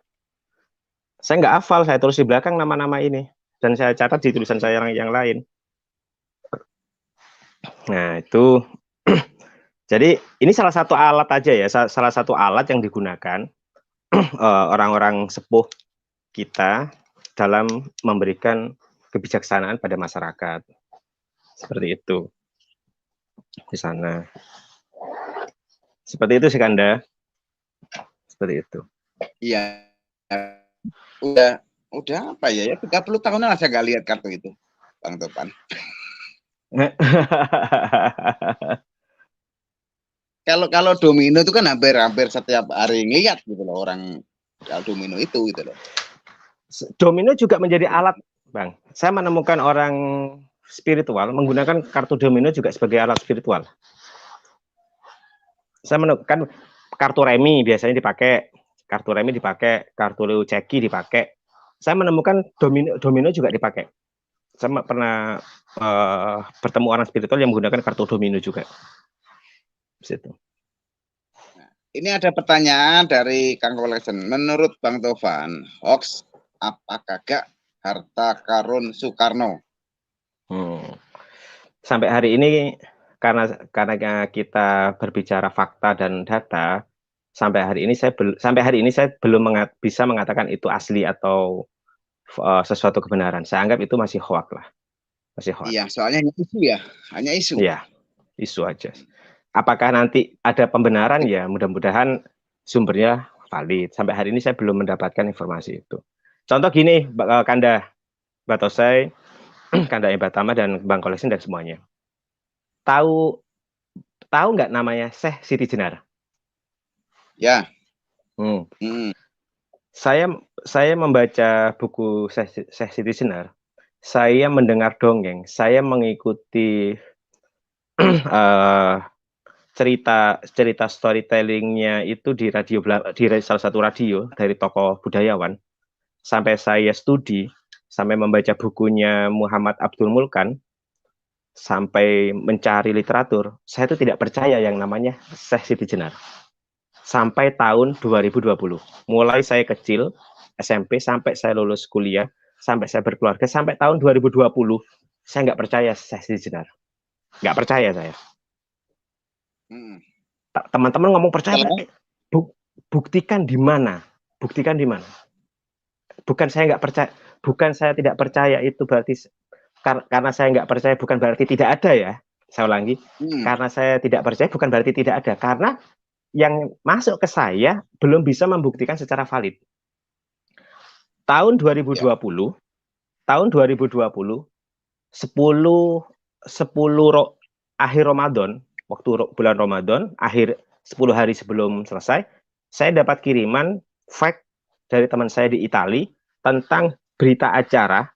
Saya nggak hafal, saya tulis di belakang nama-nama ini dan saya catat di tulisan saya yang lain. Nah, itu jadi ini salah satu alat aja ya, salah satu alat yang digunakan orang-orang sepuh kita dalam memberikan kebijaksanaan pada masyarakat. Seperti itu. Di sana. Seperti itu sih Kanda. Seperti itu. Iya. Udah apa ya? 30 tahunan lah saya nggak lihat kartu itu, Bang Topan. Kalau domino itu kan hampir setiap hari ngeliat gitu loh orang domino itu gitu loh. Domino juga menjadi alat, Bang. Saya menemukan orang spiritual menggunakan kartu domino juga sebagai alat spiritual. Saya menemukan kartu remi biasanya dipakai, kartu ceki dipakai. Saya menemukan domino juga dipakai. Saya pernah bertemu orang spiritual yang menggunakan kartu domino juga. Situ. Nah, ini ada pertanyaan dari Kang Collection. Menurut Bang Tovan, hoax apa kagak harta karun Soekarno? Sampai hari ini karena kita berbicara fakta dan data, sampai hari ini saya belum bisa mengatakan itu asli atau sesuatu kebenaran. Saya anggap itu masih hoax lah. Masih hoax. Iya, soalnya isu ya, hanya isu. Iya, isu aja. Apakah nanti ada pembenaran ya? Mudah-mudahan sumbernya valid. Sampai hari ini saya belum mendapatkan informasi itu. Contoh gini, Kanda, Batosai, Kanda Ebatama dan Bang Collection dan semuanya. Tahu nggak namanya Syekh Siti Jenar? Ya. Saya membaca buku Syekh Siti Jenar. Saya mendengar dongeng. Saya mengikuti cerita storytellingnya itu di salah satu radio dari tokoh budayawan. Sampai saya studi, sampai membaca bukunya Muhammad Abdul Mulkan, sampai mencari literatur, saya itu tidak percaya yang namanya Syekh Siti Jenar. Sampai tahun 2020. Mulai saya kecil, SMP, sampai saya lulus kuliah, sampai saya berkeluarga, sampai tahun 2020, saya nggak percaya Syekh Siti Jenar. Nggak percaya saya. Teman-teman ngomong percaya, buktikan di mana? Buktikan di mana? Bukan saya nggak percaya, bukan saya tidak percaya itu berarti karena saya nggak percaya bukan berarti tidak ada ya. Saya ulangi, karena saya tidak percaya bukan berarti tidak ada, karena yang masuk ke saya belum bisa membuktikan secara valid. Tahun 2020, tahun 2020, 10 akhir Ramadan, waktu bulan Ramadan, akhir 10 hari sebelum selesai, saya dapat kiriman fax dari teman saya di Italia tentang berita acara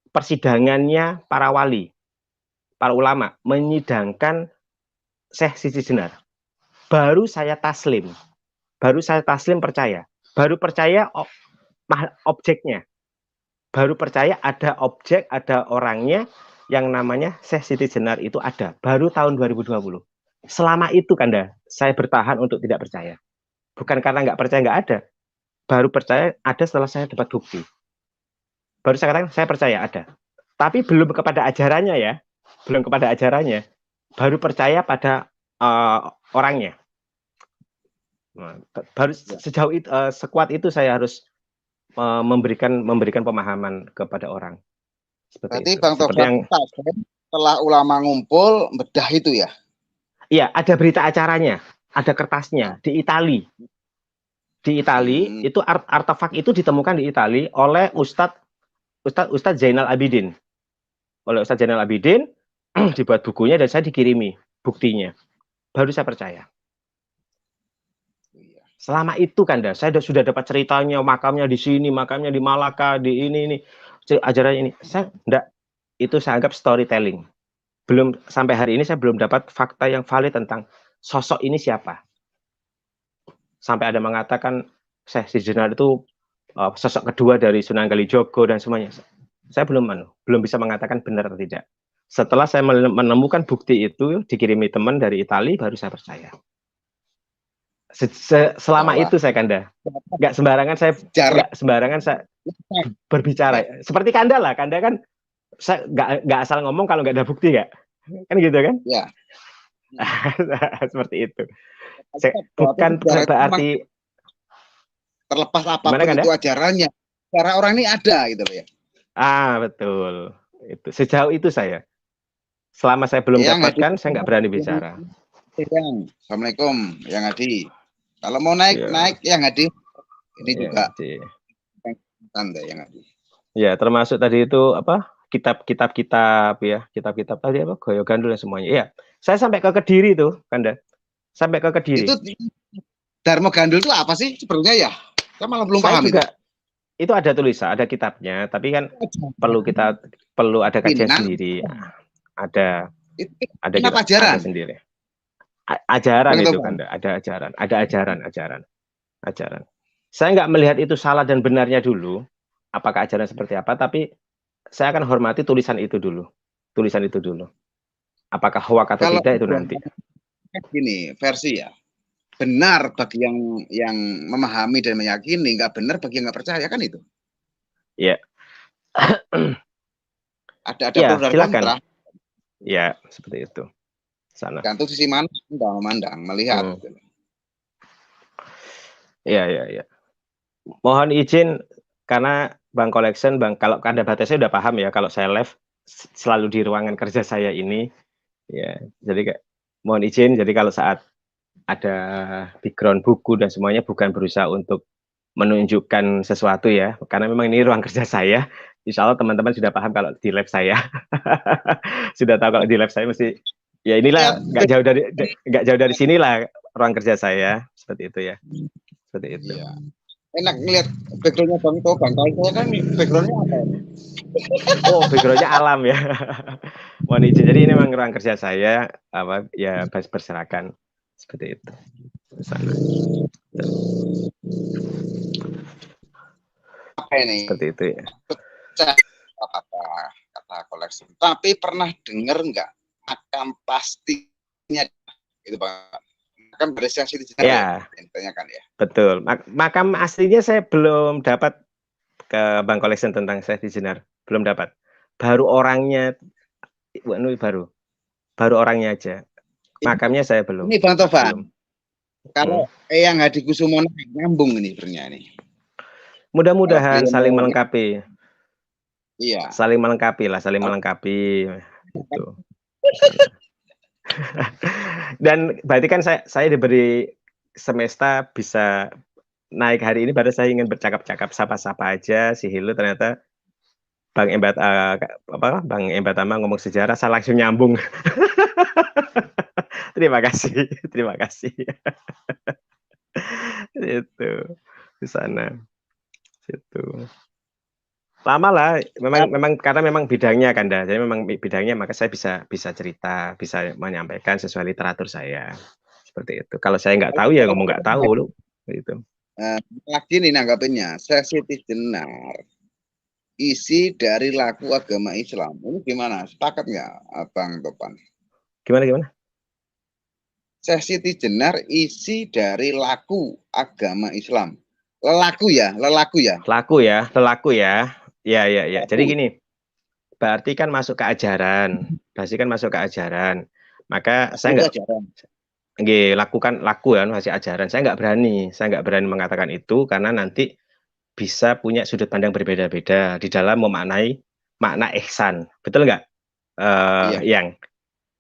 persidangannya para wali, para ulama menyidangkan Syekh Siti Jenar. Baru saya taslim percaya. Baru percaya objeknya. Baru percaya ada objek, ada orangnya yang namanya Syekh Siti Jenar itu ada. Baru tahun 2020. Selama itu Kanda, saya bertahan untuk tidak percaya. Bukan karena nggak percaya nggak ada. Baru percaya ada setelah saya dapat bukti. Baru saya katakan saya percaya ada. Tapi belum kepada ajarannya ya. Belum kepada ajarannya. Baru percaya pada orangnya. Baru sejauh itu, sekuat itu saya harus memberikan pemahaman kepada orang. Seperti Berarti itu. Bang Seperti Tovan yang setelah ulama ngumpul bedah itu ya? iya, ada berita acaranya, ada kertasnya di Itali. Di Itali itu artefak itu ditemukan di Itali oleh Ustadz Zainal Abidin. Oleh Ustadz Zainal Abidin dibuat bukunya dan saya dikirimi buktinya. Baru saya percaya. Selama itu kan saya sudah dapat ceritanya, makamnya di sini, makamnya di Malaka, di ini ajaran ini. Saya enggak, itu saya anggap storytelling. Belum sampai hari ini saya belum dapat fakta yang valid tentang sosok ini siapa. Sampai ada mengatakan Syekh Sijenar itu sosok kedua dari Sunan Kalijogo dan semuanya. Saya belum bisa mengatakan benar atau tidak. Setelah saya menemukan bukti itu dikirimi teman dari Italia, baru saya percaya. Selama itu saya Kanda nggak sembarangan saya berbicara seperti Kanda lah. Kanda kan saya nggak asal ngomong kalau nggak ada bukti kan gitu kan ya. Seperti itu. Bukan berarti terlepas apapun itu ajarannya, cara orang ini ada gitu loh ya. Betul itu. Sejauh itu saya selama saya belum dapatkan saya nggak berani bicara. Assalamualaikum Yang Hadi. Kalau mau naik Yang Hadi. Ini juga tanda Yang Hadi. Ya, termasuk tadi itu apa? Kitab-kitab ya, kitab-kitab tadi apa? Goyo Gandul dan semuanya. Iya, saya sampai ke Kediri tuh, Kanda. Sampai ke Kediri. Itu Dharma Gandul itu apa sih sebenarnya ya? Saya malah belum paham juga. Itu ada tulisan, ada kitabnya, tapi kan perlu ada kajian sendiri. Ada kitab ajaran sendiri. Ajaran itu Kanda, ada ajaran. Saya nggak melihat itu salah dan benarnya dulu, apakah ajaran seperti apa, tapi saya akan hormati tulisan itu dulu. Apakah hoak atau tidak itu nanti. Gini, versi ya. Benar bagi yang memahami dan meyakini, nggak benar bagi yang nggak percaya kan itu. Iya. Ada pro dan kontra. Ya, seperti itu. Sana. Gantung sisi mana memandang, melihat. Iya. Mohon izin karena Bang Collection, kalau Kanda Batasnya udah paham ya kalau saya live selalu di ruangan kerja saya ini. Ya, jadi mohon izin. Jadi kalau saat ada background buku dan semuanya bukan berusaha untuk menunjukkan sesuatu ya, karena memang ini ruang kerja saya. Insya Allah teman-teman sudah paham kalau di lab saya. Sudah tahu kalau di lab saya mesti ya inilah nggak jauh dari sinilah ruang kerja saya, seperti itu ya. Seperti itu. Ya. Enak ngeliat backgroundnya Bang Tovan. Kalau saya kan backgroundnya apa? Oh, backgroundnya alam ya. Mohon izin. Jadi ini memang ruang kerja saya apa ya berserakan seperti itu. Sana. Apa ini? Seperti itu ya. Kata koleksi. Tapi pernah dengar nggak makam pastinya itu Pak? Makam dari Syekh Sijenar ya. Ditanyakan ya. Betul. Makam aslinya saya belum dapat ke Bang Collection tentang Syekh Sijenar. Belum dapat. Baru orangnya baru orangnya aja. Makamnya saya belum. Ini Bang Tovan. Kalau Yang Hadi Kusumono nyambung ini sebenarnya ini. Mudah-mudahan saling melengkapi. Iya. Saling melengkapi. Gitu. Dan berarti kan saya diberi semesta bisa naik hari ini, baru saya ingin bercakap-cakap sapa-sapa aja si Hilu, ternyata Bang Embatama ngomong sejarah, saya langsung nyambung. Terima kasih. Itu di sana. Situ. Lama lah, memang karena memang bidangnya Kanda, jadi memang bidangnya, maka saya bisa cerita, bisa menyampaikan sesuai literatur saya, seperti itu. Kalau saya nggak tahu ya ngomong nggak tahu loh, gitu. Lagi nih nanggapinnya, Syekh Sijenar isi dari laku agama Islam, ini gimana? Sepakat nggak, Bang Tovan? Gimana? Syekh Sijenar isi dari laku agama Islam. Lelaku ya. Lelaku ya. Ya. Jadi gini, berarti kan masuk ke ajaran. Maka saya laku ya masih ajaran. Saya nggak berani mengatakan itu karena nanti bisa punya sudut pandang berbeda-beda di dalam memaknai makna ihsan. Betul nggak? Iya. Yang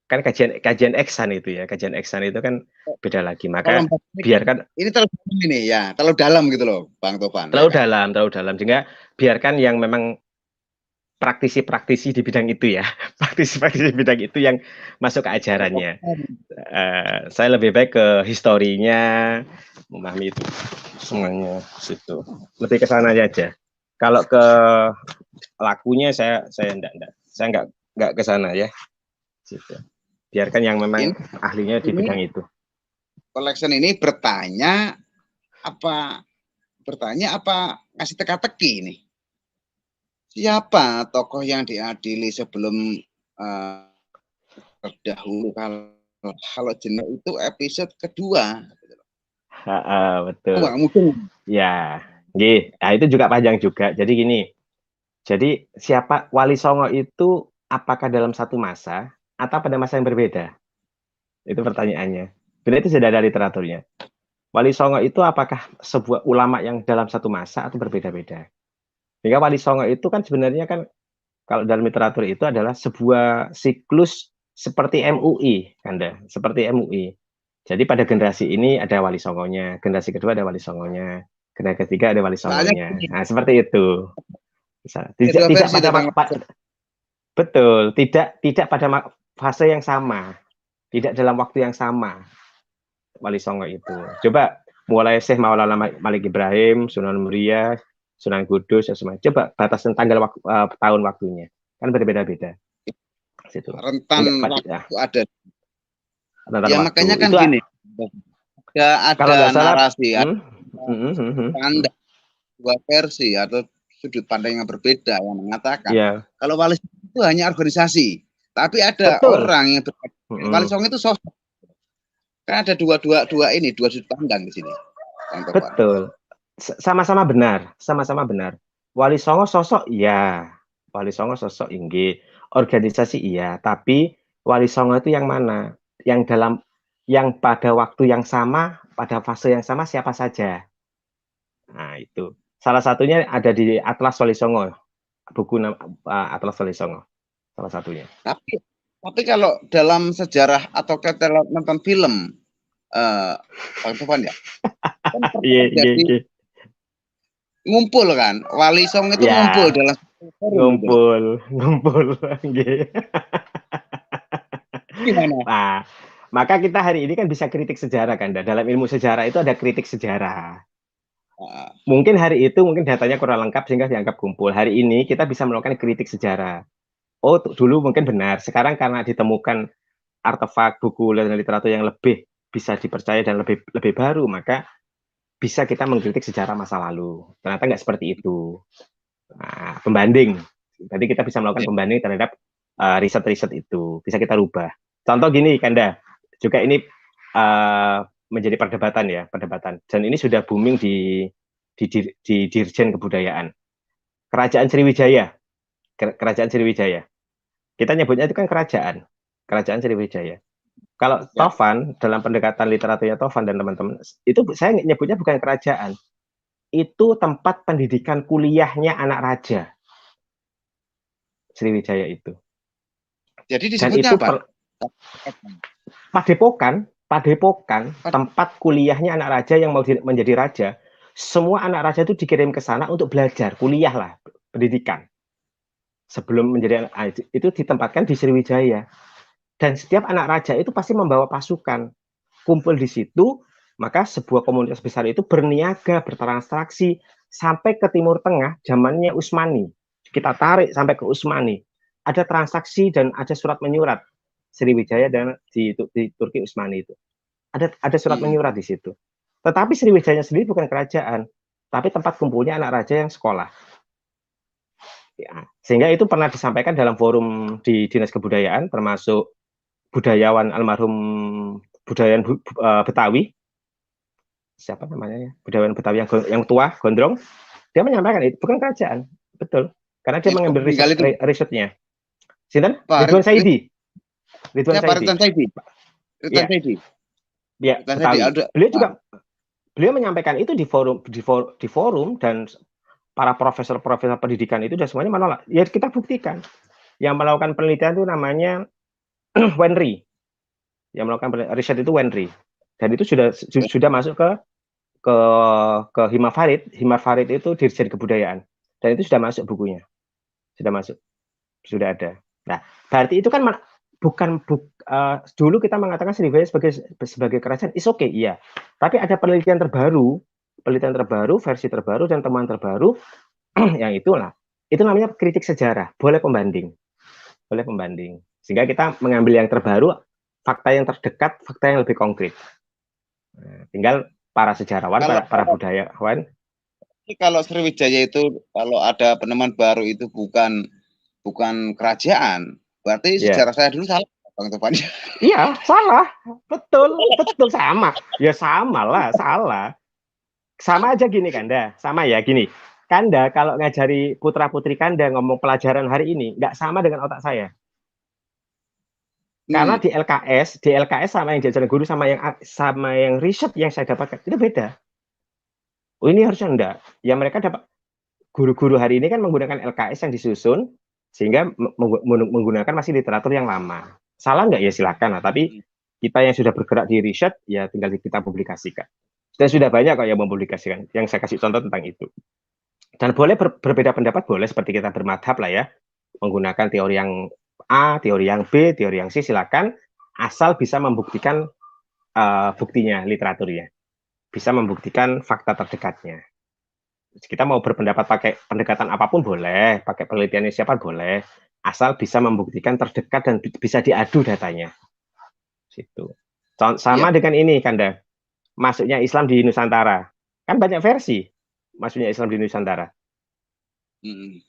kan kajian ihsan itu ya, kajian ihsan itu kan beda lagi. Kalau Maka biarkan ini terlalu dalam ini ya, terlalu dalam gitu loh, Bang Tovan. terlalu Ya kan? dalam. Sehingga biarkan yang memang praktisi-praktisi di bidang itu ya, praktisi-praktisi di bidang itu yang masuk ke ajarannya. Saya lebih baik ke historinya, memahami itu semuanya situ. Lebih ke sana aja. Kalau ke lakunya saya enggak ke sana ya. Situ. Biarkan yang memang ahlinya di bidang itu. Collection ini bertanya apa ngasih teka-teki ini? Siapa tokoh yang diadili sebelum terdahulu? Kalau jenuh itu episode kedua. Betul. Nggak mungkin. Ya, nah, itu juga panjang juga. Jadi gini, jadi siapa Wali Songo itu apakah dalam satu masa atau pada masa yang berbeda? Itu pertanyaannya. Bila itu sudah ada literaturnya. Wali Songo itu apakah sebuah ulama yang dalam satu masa atau berbeda-beda? Sehingga Wali Songo itu kan sebenarnya kan kalau dalam literatur itu adalah sebuah siklus seperti MUI, Kanda, seperti MUI. Jadi pada generasi ini ada Wali Songonya, generasi kedua ada Wali Songonya, generasi ketiga ada Wali Songonya. Nah, seperti itu. Tidak pada betul, tidak pada fase yang sama, tidak dalam waktu yang sama. Wali Songo itu. Coba mulai Syekh Maulana Malik Ibrahim, Sunan Muria, Sunan Kudus, semua. Coba batasan tanggal tahun waktunya, kan berbeda-beda. Situ. Rentan waktu ada. Rentan ya waktu. Makanya kan itu, gini, ada narasi, ada pandang, dua versi atau sudut pandang yang berbeda yang mengatakan kalau Wali Songo itu hanya organisasi, tapi ada orang yang Wali Songo itu sosok. Kan ada dua sudut pandang di sini. Betul. Sama-sama benar. Wali Songo sosok iya. Wali Songo sosok inggih. Organisasi iya, tapi Wali Songo itu yang mana? Yang pada waktu yang sama, pada fase yang sama siapa saja? Nah, itu. Salah satunya ada di Atlas Wali Songo. Buku Atlas Wali Songo. Salah satunya. Tapi kalau dalam sejarah atau kita nonton film Bang Tovan ya. Kan Iya. Ngumpul kan, Wali Songo itu ngumpul dalam ngumpul. Gimana? Nah, maka kita hari ini kan bisa kritik sejarah kan. Dalam ilmu sejarah itu ada kritik sejarah. Mungkin hari itu datanya kurang lengkap sehingga dianggap kumpul. Hari ini kita bisa melakukan kritik sejarah. Oh, dulu mungkin benar. Sekarang karena ditemukan artefak buku dan literatur yang lebih bisa dipercaya dan lebih baru, maka bisa kita mengkritik sejarah masa lalu. Ternyata nggak seperti itu. Nah, pembanding. Jadi kita bisa melakukan pembanding terhadap riset-riset itu. Bisa kita rubah. Contoh gini, Kanda. Juga ini menjadi perdebatan. Dan ini sudah booming di Dirjen Kebudayaan. Kerajaan Sriwijaya. Kita nyebutnya itu kan Kerajaan Sriwijaya. Kalau Tovan, dalam pendekatan literaturnya Tovan dan teman-teman, itu saya nyebutnya bukan kerajaan. Itu tempat pendidikan kuliahnya anak raja. Sriwijaya itu. Jadi disebutnya apa? Padepokan, tempat kuliahnya anak raja yang mau menjadi raja. Semua anak raja itu dikirim ke sana untuk belajar, kuliah lah, pendidikan. Sebelum menjadi anak, itu ditempatkan di Sriwijaya. Dan setiap anak raja itu pasti membawa pasukan. Kumpul di situ, maka sebuah komunitas besar itu berniaga, bertransaksi sampai ke Timur Tengah, zamannya Utsmani. Kita tarik sampai ke Utsmani. Ada transaksi dan ada surat menyurat. Sriwijaya dan di Turki Utsmani itu. Ada surat menyurat di situ. Tetapi Sriwijaya sendiri bukan kerajaan, tapi tempat kumpulnya anak raja yang sekolah. Ya, sehingga itu pernah disampaikan dalam forum di Dinas Kebudayaan, termasuk budayawan almarhum budayawan Betawi, siapa namanya ya, budayawan Betawi yang tua, gondrong, dia menyampaikan itu bukan kerajaan, betul, karena dia mengambil risetnya. Sinten? Ridwan Saidi. Ya, Betawi. Beliau menyampaikan itu di forum dan para profesor-profesor pendidikan itu sudah semuanya menolak. Ya kita buktikan. Yang melakukan penelitian itu namanya Wenry. Yang melakukan riset itu Wenry. Dan itu sudah masuk ke Himar Farid. Himar Farid itu Dirjen Kebudayaan. Dan itu sudah masuk bukunya. Sudah masuk. Sudah ada. Nah, berarti itu kan dulu kita mengatakan Sriwijaya sebagai kerajaan is okay, iya. Tapi ada penelitian terbaru, versi terbaru dan temuan terbaru yang itulah. Itu namanya kritik sejarah, boleh pembanding. Sehingga kita mengambil yang terbaru, fakta yang terdekat, fakta yang lebih konkret. Nah, tinggal para sejarawan, para budayawan. Kalau Sriwijaya itu kalau ada penemuan baru itu bukan kerajaan, berarti sejarah saya dulu salah, Bang Tovan. Iya, salah. Betul sama. Ya sama lah, salah. Sama aja gini Kanda, sama ya gini. Kanda kalau ngajari putra-putri Kanda ngomong pelajaran hari ini, nggak sama dengan otak saya. Karena di LKS sama yang diajarin guru sama yang riset yang saya dapatkan itu beda. Oh ini harusnya enggak. Ya mereka dapat guru-guru hari ini kan menggunakan LKS yang disusun sehingga menggunakan masih literatur yang lama. Salah nggak ya silakan lah. Tapi kita yang sudah bergerak di riset ya tinggal kita publikasikan. Dan sudah banyak kok yang mempublikasikan. Yang saya kasih contoh tentang itu. Dan boleh berbeda pendapat, boleh seperti kita bermadhab lah ya. Menggunakan teori yang A, teori yang B, teori yang C, silakan. Asal bisa membuktikan buktinya, literaturnya. Bisa membuktikan fakta terdekatnya. Kita mau berpendapat pakai pendekatan apapun boleh, pakai penelitiannya siapa boleh, asal bisa membuktikan terdekat dan bisa diadu datanya. Situ. Sama dengan ini, Kanda. Masuknya Islam di Nusantara. Kan banyak versi masuknya Islam di Nusantara.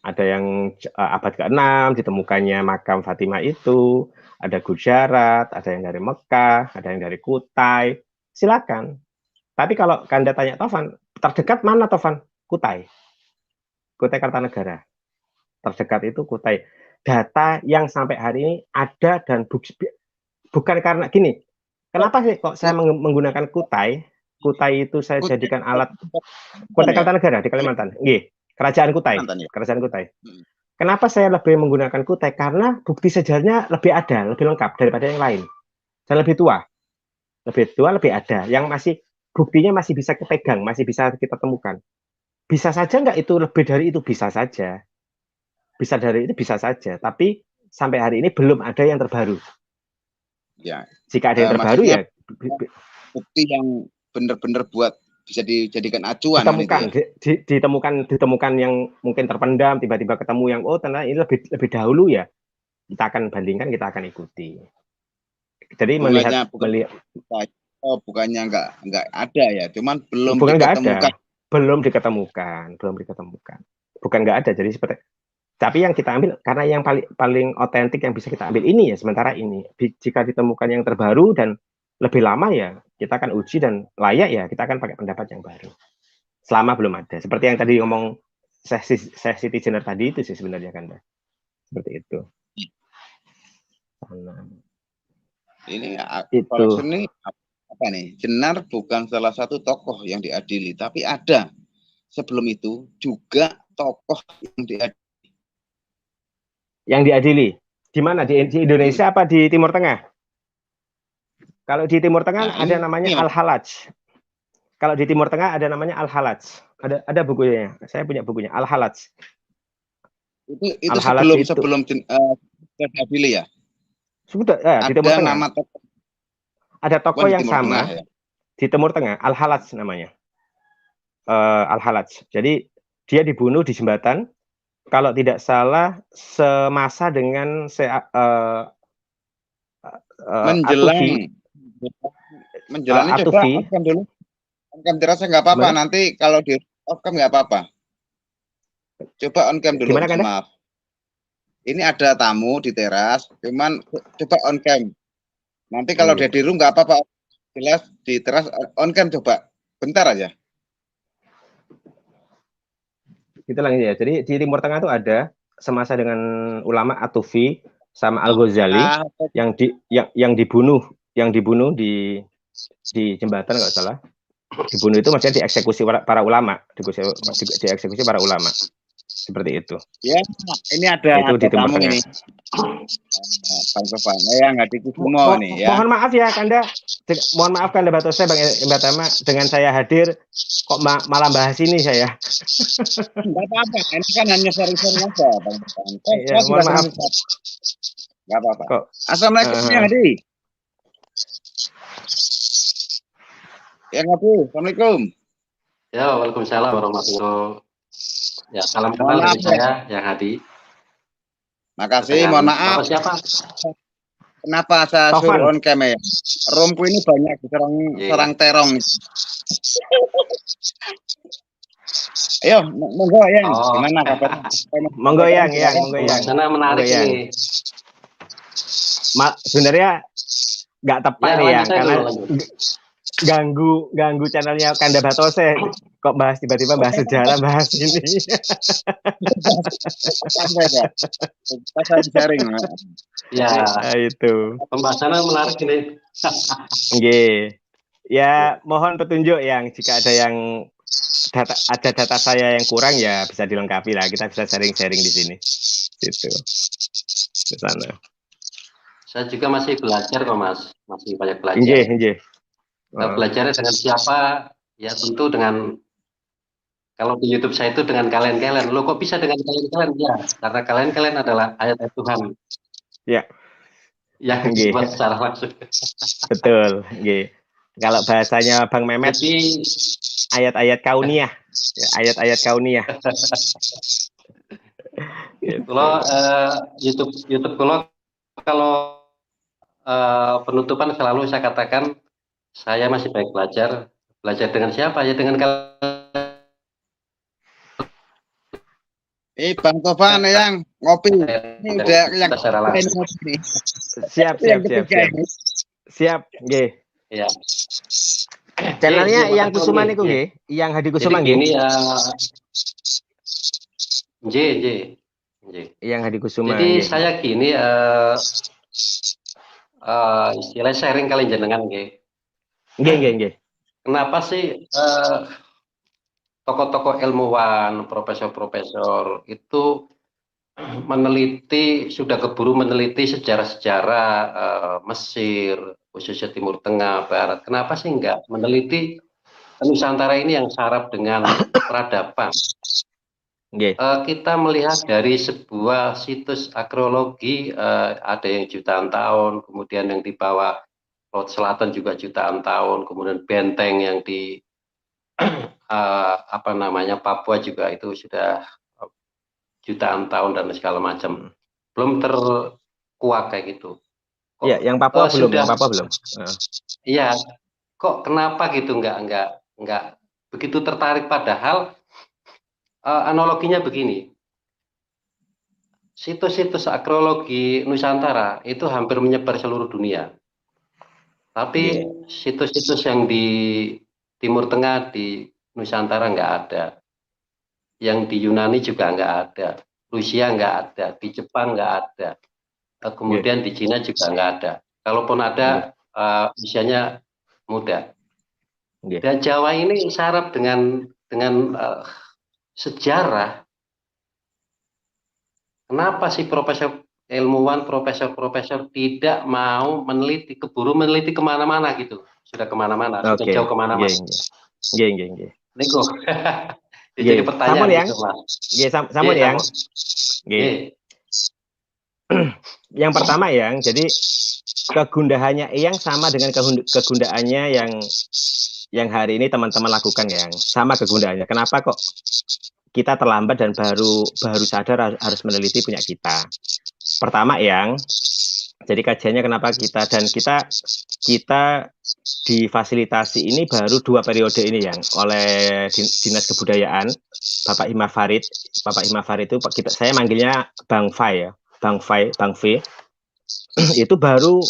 Ada yang abad ke-6 ditemukannya makam Fatimah itu, ada Gujarat, ada yang dari Mekah, ada yang dari Kutai. Silakan. Tapi kalau Kanda tanya Tovan, terdekat mana Tovan? Kutai Kartanegara. Terdekat itu Kutai. Data yang sampai hari ini ada dan bukan karena gini. Kenapa sih kok saya menggunakan Kutai? Kutai itu saya jadikan alat. Kutai Kartanegara di Kalimantan. Nggih, Kerajaan Kutai. Kenapa saya lebih menggunakan Kutai? Karena bukti sejarahnya lebih ada, lebih lengkap daripada yang lain. Dan lebih tua, lebih ada. Yang masih buktinya masih bisa kepegang, masih bisa kita temukan. Bisa saja nggak itu lebih dari itu? Bisa saja. Bisa dari itu bisa saja. Tapi sampai hari ini belum ada yang terbaru. Ya. Jika ada yang terbaru ya bukti yang benar-benar buat bisa dijadikan acuan. Ditemukan yang mungkin terpendam, tiba-tiba ketemu yang ternyata ini lebih dahulu ya. Kita akan bandingkan, kita akan ikuti. Jadi bukannya nggak ada ya, cuman belum diketemukan. Belum diketemukan. Bukan nggak ada. Jadi seperti. Tapi yang kita ambil karena yang paling otentik yang bisa kita ambil ini ya sementara ini. Jika ditemukan yang terbaru dan lebih lama ya kita akan uji dan layak ya kita akan pakai pendapat yang baru. Selama belum ada. Seperti yang tadi ngomong Citizener tadi itu sih sebenarnya kan. Seperti itu. Ini itu. Ini apa nih? Jenar bukan salah satu tokoh yang diadili, tapi ada sebelum itu juga tokoh yang diadili. Yang diadili di mana? Di Indonesia apa di Timur Tengah? Kalau di Timur Tengah ada namanya Al-Halaj. Kalau di Timur Tengah ada namanya Al-Halaj. Ada bukunya. Saya punya bukunya Al-Halaj. Itu sebelum diadili ya? Sudah ya, di Timur Tengah. Ada tokoh yang sama ya? Di Timur Tengah, Al-Halaj namanya. Al-Halaj. Jadi dia dibunuh di jembatan. Kalau tidak salah semasa dengan menjelang coba off-cam dulu. On-cam dirasa nggak apa-apa. Nanti kalau di off-cam nggak apa-apa. Coba on-cam dulu. Gimana, maaf. Ini ada tamu di teras. Cuman coba on-cam. Nanti kalau dia di room nggak apa-apa. Jelas di teras on-cam coba. Bentar aja. Itulah ya. Jadi di Timur Tengah itu ada semasa dengan ulama At-Tufi sama Al-Ghazali yang dibunuh di jembatan nggak salah. Dibunuh itu maksudnya dieksekusi para ulama, dieksekusi para ulama. Seperti itu. Ya, ini ada Itu di Timur tamu Tengah. ini. Bang Tovan, yang Hadikusumo nih ya. Mohon maaf ya Kanda, mohon maaf Kanda Batose, Bang Embatama, dengan saya hadir kok malah bahas ini saya. Enggak apa-apa, ini kan hanya sharing-sharing aja, Bang Tovan. Iya, mohon maaf. Enggak apa-apa. Kok Assalamualaikum ya Hadi. Ya Hadi, Assalamualaikum. Ya, waalaikumsalam warahmatullahi. Ya, salam kenal dari saya, yang Hadi. Makasih, mohon maaf. Siapa? Kenapa saya suruh on cam ya? Romku ini banyak serang terong. Ayo, monggo yang. Gimana kabar? Monggo yang, monggo yang. Sana menarik ini. Sebenarnya nggak tepat nih ya, karena ganggu channelnya Kanda Batose. Kok bahas tiba-tiba bahas sejarah, bahas ini. Saya sharing. Ya, itu. Pembahasannya menarik ini. Oke. Ya, mohon petunjuk yang jika ada yang data saya yang kurang ya bisa dilengkapi lah. Kita bisa sharing-sharing di sini. Gitu. Di sana. Saya juga masih belajar kok, Mas. Masih banyak belajar. Nggih. Belajarnya dengan siapa? Ya tentu dengan, kalau di YouTube saya itu dengan kalian-kalian. Lo kok bisa dengan kalian-kalian? Ya, karena kalian-kalian adalah ayat-ayat Tuhan. Ya. Yang dibuat secara langsung. Betul. Nggih. Kalau bahasanya Bang Mehmet, jadi ayat-ayat kauniyah. Ya, ayat-ayat kauniyah. Kalau YouTube kalau penutupan selalu saya katakan saya masih baik belajar dengan siapa ya, dengan Bang Tovan yang ngopi ini udah yang siap nggih ya. Channelnya yang Kusuma niku nggih, yang Hadi Kusuma nggih. Ini yang Hadi Kusuma. Jadi saya gini istilah sharing kalian jenengan nggih. Nggih. Kenapa sih tokoh-tokoh ilmuwan, profesor-profesor itu sudah keburu meneliti sejarah-sejarah Mesir, khususnya Timur Tengah, Barat. Kenapa sih enggak meneliti Nusantara ini yang syarat dengan peradaban? Kita melihat dari sebuah situs arkeologi, ada yang jutaan tahun, kemudian yang di bawah Laut Selatan juga jutaan tahun, kemudian benteng yang di Papua juga itu sudah jutaan tahun dan segala macam, belum terkuak kayak gitu. Iya, yang Papua belum, yang Papua belum. Iya, kok kenapa gitu enggak begitu tertarik, padahal analoginya begini. Situs-situs arkeologi Nusantara itu hampir menyebar seluruh dunia. Tapi situs-situs yang di Timur Tengah, di Nusantara nggak ada. Yang di Yunani juga nggak ada. Rusia nggak ada. Di Jepang nggak ada. Kemudian di Cina juga nggak ada. Kalaupun ada, usianya muda. Dan Jawa ini syarat dengan sejarah. Kenapa sih ilmuwan, profesor tidak mau keburu meneliti kemana-mana gitu? Sudah kemana-mana, sudah jauh kemana-mana. Nggih. Nego. Jadi pertanyaan gitu, Mas. Sampun yang. Yang pertama yang, jadi kegundahannya yang sama dengan kegundaannya yang hari ini teman-teman lakukan yang sama kegundahannya. Kenapa kok kita terlambat dan baru sadar harus meneliti punya kita? Pertama yang, jadi kajiannya kenapa kita difasilitasi ini baru 2 periode ini yang oleh Dinas Kebudayaan Bapak Hima Farid. Bapak Hima Farid itu saya manggilnya Bang Fai ya, Bang Fai itu baru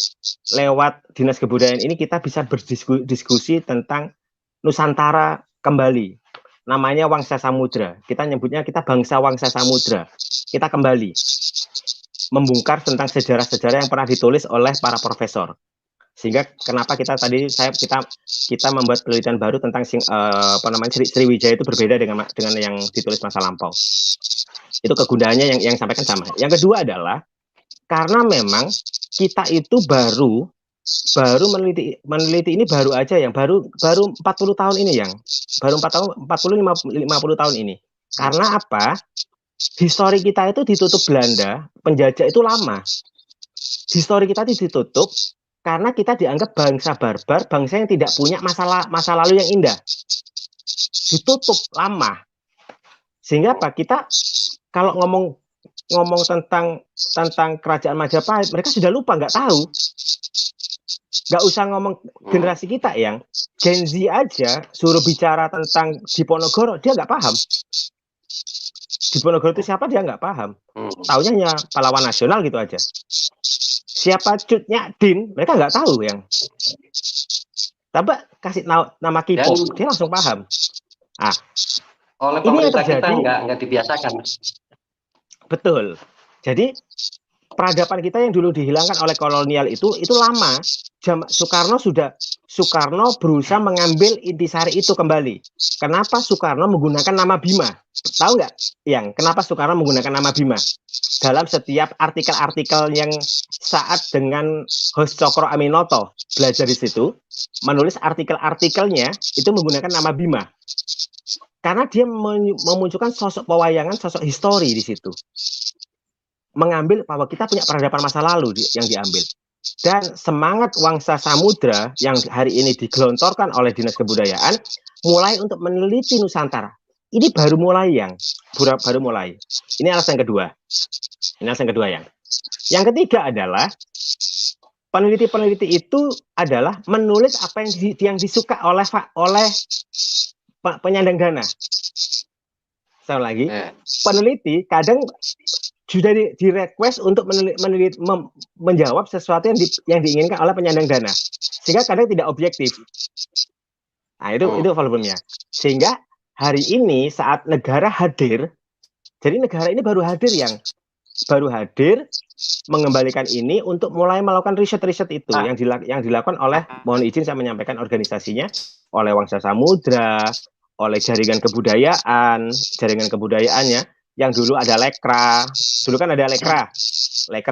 lewat Dinas Kebudayaan ini kita bisa berdiskusi tentang Nusantara kembali. Namanya Wangsa Samudra. Kita nyebutnya kita bangsa Wangsa Samudra. Kita kembali membongkar tentang sejarah-sejarah yang pernah ditulis oleh para profesor. Sehingga kenapa kita membuat penelitian baru tentang Sriwijaya itu berbeda dengan yang ditulis masa lampau. Itu kegunaannya yang sampaikan sama. Yang kedua adalah karena memang kita itu baru meneliti ini baru aja yang baru 40 tahun ini yang baru 40 50 tahun ini. Karena apa? Histori kita itu ditutup Belanda, penjajah itu lama. Histori kita itu ditutup karena kita dianggap bangsa barbar, bangsa yang tidak punya masa lalu yang indah. Ditutup lama. Sehingga apa? Kita kalau ngomong tentang kerajaan Majapahit, mereka sudah lupa, nggak tahu. Nggak usah ngomong generasi kita yang Gen Z aja suruh bicara tentang Diponegoro, dia nggak paham. Diponegoro itu siapa, dia nggak paham. Taunya hanya pahlawan nasional gitu aja. Siapa Cut Nyak Din, mereka nggak tahu yang. Tapi kasih nama K-pop, dia langsung paham. Oleh pemerintah kita nggak dibiasakan. Betul. Jadi peradaban kita yang dulu dihilangkan oleh kolonial itu lama. Soekarno berusaha mengambil intisari itu kembali. Kenapa Soekarno menggunakan nama Bima? Tahu nggak? Yang kenapa Soekarno menggunakan nama Bima? Dalam setiap artikel-artikel yang saat dengan host Cokro Aminoto belajar di situ, menulis artikel-artikelnya itu menggunakan nama Bima. Karena dia memunculkan sosok pewayangan, sosok histori di situ. Mengambil bahwa kita punya peradaban masa lalu yang diambil. Dan semangat Wangsa Samudra yang hari ini digelontorkan oleh Dinas Kebudayaan mulai untuk meneliti Nusantara. Ini baru mulai baru mulai. Ini alasan kedua. Yang ketiga adalah peneliti-peneliti itu adalah menulis apa yang disuka oleh penyandang dana. Sekali lagi, peneliti kadang sudah di-request untuk menjawab sesuatu yang diinginkan oleh penyandang dana, sehingga kadang tidak objektif. Nah, itu problemnya. Sehingga hari ini saat negara hadir, jadi negara ini baru hadir mengembalikan ini untuk mulai melakukan riset-riset itu yang dilakukan oleh, mohon izin saya menyampaikan organisasinya, oleh Wangsa Samudra, oleh jaringan kebudayaannya, yang dulu ada Lekra, dulu kan ada Lekra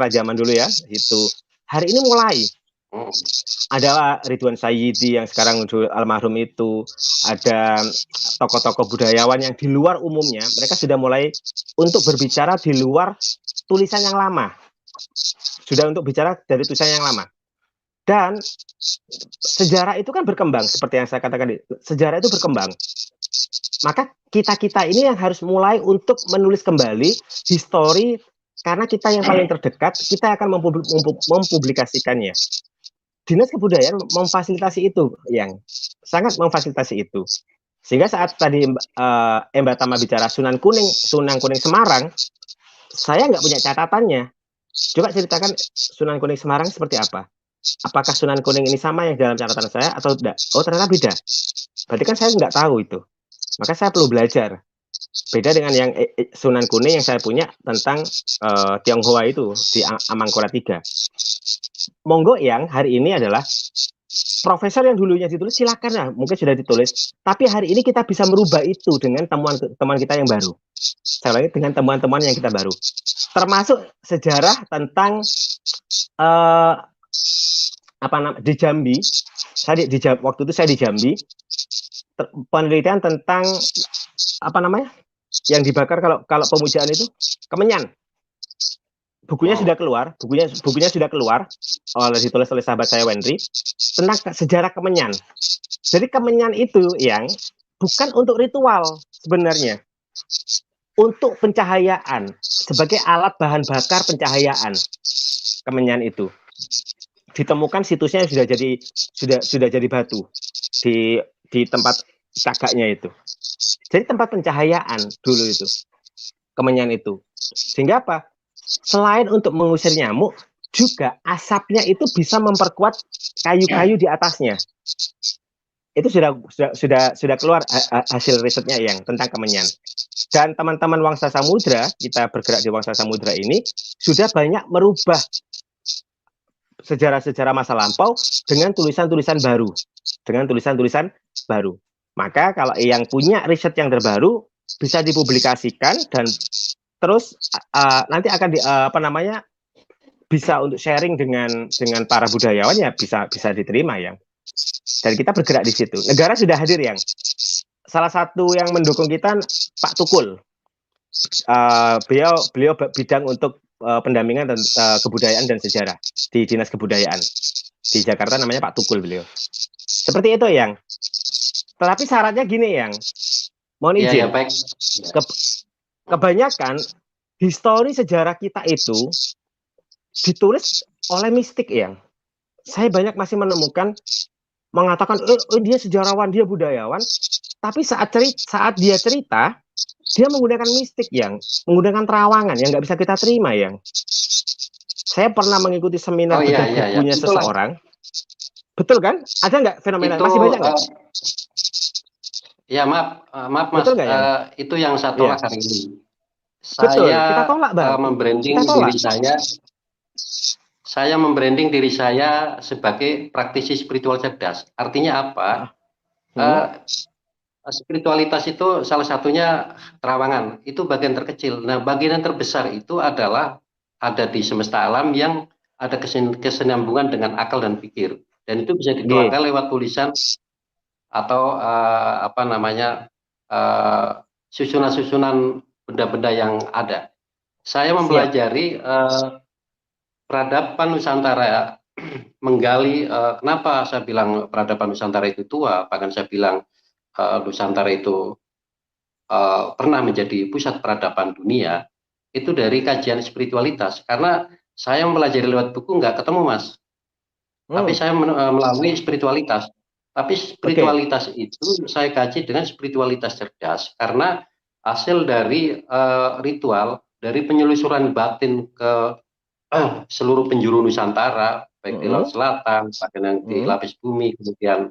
zaman dulu ya, itu. Hari ini mulai ada Ridwan Sayyidi yang sekarang almarhum itu, ada tokoh-tokoh budayawan yang di luar umumnya, mereka sudah mulai untuk berbicara di luar tulisan yang lama, sudah untuk bicara dari tulisan yang lama. Dan sejarah itu kan berkembang, seperti yang saya katakan, sejarah itu berkembang. Maka kita ini yang harus mulai untuk menulis kembali histori, karena kita yang paling terdekat, kita akan mempublikasikannya. Dinas Kebudayaan memfasilitasi itu, yang sangat memfasilitasi itu. Sehingga saat tadi Mbak Tama bicara Sunan Kuning Semarang, saya nggak punya catatannya. Coba ceritakan Sunan Kuning Semarang seperti apa? Apakah Sunan Kuning ini sama yang dalam catatan saya atau tidak? Oh, ternyata beda. Berarti kan saya nggak tahu itu. Maka saya perlu belajar. Beda dengan yang Sunan Kuning yang saya punya tentang Tionghoa itu di Amangkurat 3. Monggo yang hari ini adalah profesor yang dulunya ditulis, silakan ya, mungkin sudah ditulis. Tapi hari ini kita bisa merubah itu dengan teman kita yang baru. Saya lagi dengan teman-teman yang kita baru. Termasuk sejarah tentang di Jambi. Waktu itu saya di Jambi. Penelitian tentang yang dibakar kalau pemujaan itu Kemenyan. Bukunya sudah keluar, ditulis oleh sahabat saya Wendri tentang sejarah Kemenyan. Jadi Kemenyan itu yang bukan untuk ritual sebenarnya, untuk pencahayaan, sebagai alat bahan bakar pencahayaan. Kemenyan itu ditemukan situsnya sudah jadi batu di tempat cagaknya itu. Jadi tempat pencahayaan dulu itu, Kemenyan itu. Sehingga apa? Selain untuk mengusir nyamuk, juga asapnya itu bisa memperkuat kayu-kayu di atasnya. Itu sudah keluar hasil risetnya yang tentang Kemenyan. Dan teman-teman Wangsa Samudra, kita bergerak di Wangsa Samudra ini sudah banyak merubah sejarah-sejarah masa lampau dengan tulisan-tulisan baru, Maka kalau yang punya riset yang terbaru bisa dipublikasikan dan terus nanti akan bisa untuk sharing dengan para budayawan, ya bisa diterima yang. Dan kita bergerak di situ. Negara sudah hadir yang. Salah satu yang mendukung kita Pak Tukul. Beliau bidang untuk pendampingan dan kebudayaan dan sejarah di Dinas Kebudayaan di Jakarta, namanya Pak Tukul beliau. Seperti itu yang. Tetapi syaratnya gini yang. Mohon izin. baik. Kebanyakan histori sejarah kita itu ditulis oleh mistik yang. Saya banyak masih menemukan mengatakan dia sejarawan, dia budayawan, tapi saat dia cerita, dia menggunakan mistik yang, menggunakan terawangan yang nggak bisa kita terima yang. Saya pernah mengikuti seminar bukunya seseorang. Betul kan? Ada nggak fenomena? Masih banyak nggak? Ya maaf Mas. Betul nggak, ya? Itu yang saya tolak hari ini. Betul, kita tolak, Bang. Saya membranding diri saya sebagai praktisi spiritual cerdas. Artinya apa? Spiritualitas itu salah satunya terawangan. Itu bagian terkecil. Nah, bagian yang terbesar itu adalah ada di semesta alam yang ada kesinambungan dengan akal dan pikir. Dan itu bisa dituangkan lewat tulisan atau susunan-susunan benda-benda yang ada. Saya mempelajari peradaban Nusantara, menggali kenapa saya bilang peradaban Nusantara itu tua, bahkan saya bilang Nusantara itu pernah menjadi pusat peradaban dunia, itu dari kajian spiritualitas. Karena saya mempelajari lewat buku nggak ketemu, Mas. Tapi saya melalui spiritualitas. Tapi spiritualitas itu saya kaji dengan spiritualitas cerdas, karena hasil dari ritual, dari penyelusuran batin ke seluruh penjuru Nusantara, baik di Laut Selatan, bahkan di lapis bumi, kemudian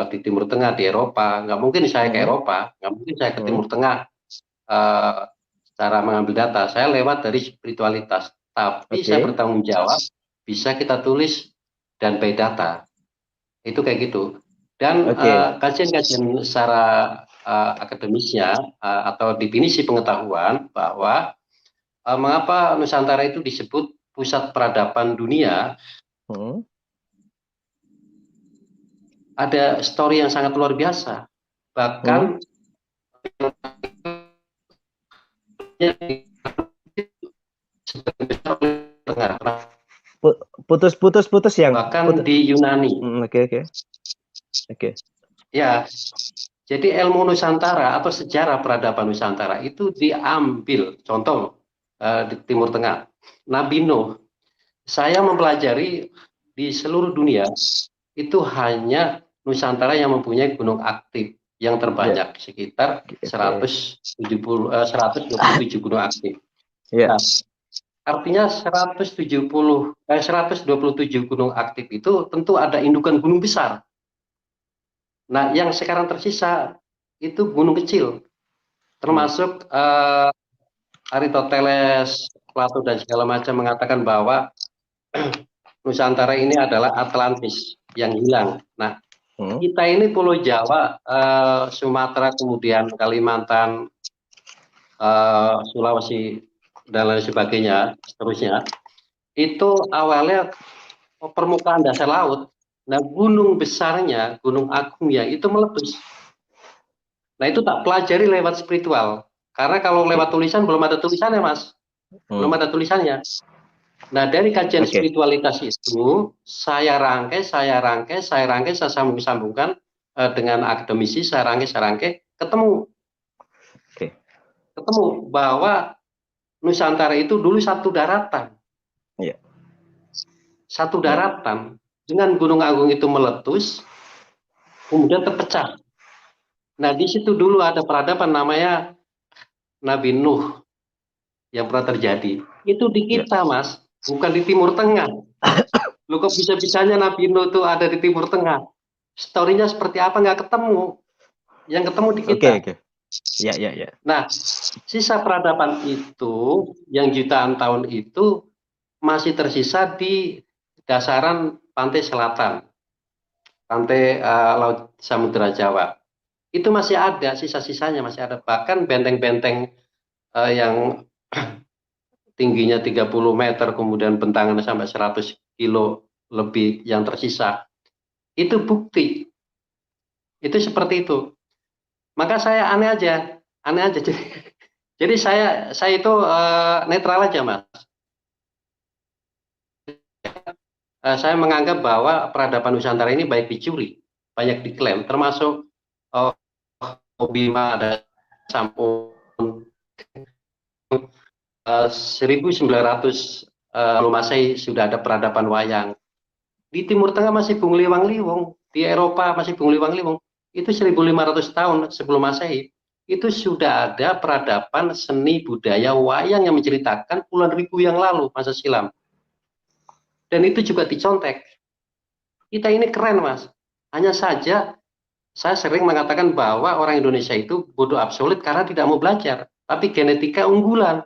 di Timur Tengah, di Eropa. Nggak mungkin saya ke Eropa, nggak mungkin saya ke Timur Tengah cara mengambil data. Saya lewat dari spiritualitas, tapi saya bertanggung jawab, bisa kita tulis dan by data. Itu kayak gitu. Dan kajian-kajian secara akademisnya atau definisi pengetahuan bahwa mengapa Nusantara itu disebut pusat peradaban dunia, ada story yang sangat luar biasa. Bahkan putus yang. Bahkan di Yunani. Oke. Ya, jadi ilmu Nusantara atau sejarah peradaban Nusantara itu diambil contoh di Timur Tengah. Nabi Nuh, saya mempelajari di seluruh dunia itu hanya Nusantara yang mempunyai gunung aktif yang terbanyak, sekitar 127 gunung aktif. Nah, artinya 127 gunung aktif itu tentu ada indukan gunung besar. Nah, yang sekarang tersisa itu gunung kecil, termasuk Aristoteles, Plato dan segala macam mengatakan bahwa Nusantara ini adalah Atlantis yang hilang. Nah, kita ini Pulau Jawa, Sumatera, kemudian Kalimantan, Sulawesi dan lain sebagainya, seterusnya, itu awalnya permukaan dasar laut. Nah, gunung besarnya, Gunung Agungnya itu meletus. Nah, itu tak pelajari lewat spiritual. Karena kalau lewat tulisan belum ada tulisannya, Mas. Belum ada tulisannya. Nah, dari kajian spiritualitas itu saya rangkai, saya sambung-sambungkan dengan akademisi, saya rangkai, ketemu bahwa Nusantara itu dulu satu daratan. Satu daratan. Dengan Gunung Agung itu meletus, kemudian terpecah. Nah, di situ dulu ada peradaban namanya Nabi Nuh yang pernah terjadi. Itu di kita, Mas, bukan di Timur Tengah. Lu kok bisa-bisanya Nabi Nuh itu ada di Timur Tengah? Story-nya seperti apa nggak ketemu? Yang ketemu di kita. Ya. Nah, sisa peradaban itu yang jutaan tahun itu masih tersisa di dasaran pantai selatan, pantai Laut Samudra Jawa. Itu masih ada, sisa-sisanya masih ada. Bahkan benteng-benteng yang tingginya 30 meter, kemudian bentangannya sampai 100 kilo lebih yang tersisa. Itu bukti. Itu seperti itu. Maka saya aneh aja. Jadi saya itu netral aja, Mas. Saya menganggap bahwa peradaban Nusantara ini baik dicuri, banyak diklaim, termasuk Bima ada Sampun 1900 Masehi sudah ada peradaban wayang. Di Timur Tengah masih bung liwang-liwung, di Eropa masih bung liwang-liwung. Itu 1500 tahun sebelum Masehi itu sudah ada peradaban seni budaya wayang yang menceritakan puluhan ribu yang lalu masa silam. Dan itu juga dicontek. Kita ini keren, Mas. Hanya saja saya sering mengatakan bahwa orang Indonesia itu bodoh absolut karena tidak mau belajar. Tapi genetika unggulan.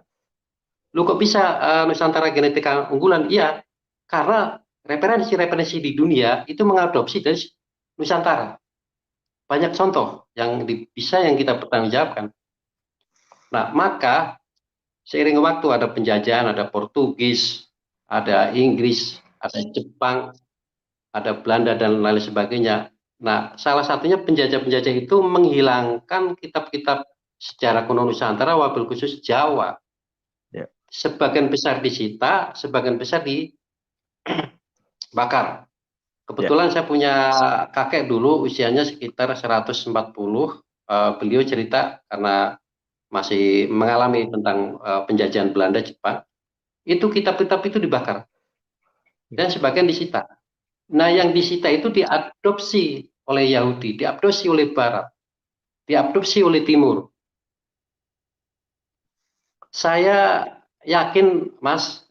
Lu kok bisa Nusantara genetika unggulan? Iya, karena referensi-referensi di dunia itu mengadopsi dari Nusantara. Banyak contoh yang bisa yang kita pertanggungjawabkan. Nah, maka seiring waktu ada penjajahan, ada Portugis, ada Inggris, ada Jepang, ada Belanda dan lain sebagainya. Nah, salah satunya penjajah-penjajah itu menghilangkan kitab-kitab sejarah kuno Nusantara, wabil khusus Jawa. Ya. Sebagian besar disita, sebagian besar dibakar. Kebetulan saya punya kakek dulu usianya sekitar 140. Beliau cerita karena masih mengalami tentang penjajahan Belanda Jepang. Itu kitab-kitab itu dibakar. Dan sebagian disita. Nah, yang disita itu diadopsi oleh Yahudi, diadopsi oleh Barat, diadopsi oleh Timur. Saya yakin, Mas,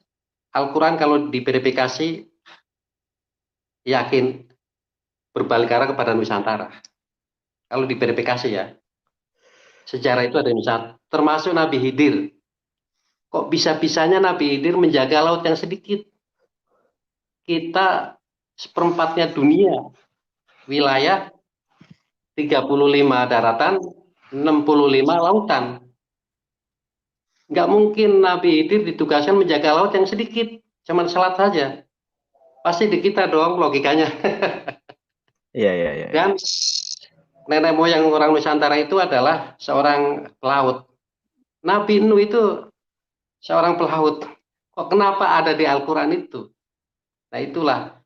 Al-Quran kalau diverifikasi, yakin berbalik arah kepada Nusantara. Kalau diverifikasi ya, sejarah itu ada Nusantara, termasuk Nabi Khidir. Kok bisa-bisanya Nabi Khidir menjaga laut yang sedikit? Kita seperempatnya dunia, wilayah 35 daratan, 65 lautan. Nggak mungkin Nabi Khidir ditugaskan menjaga laut yang sedikit, cuma selat saja. Pasti di kita dong logikanya. Iya. Dan nenek moyang orang Nusantara itu adalah seorang pelaut. Nabi Nuh itu seorang pelaut. Kok kenapa ada di Al-Quran itu? Nah itulah.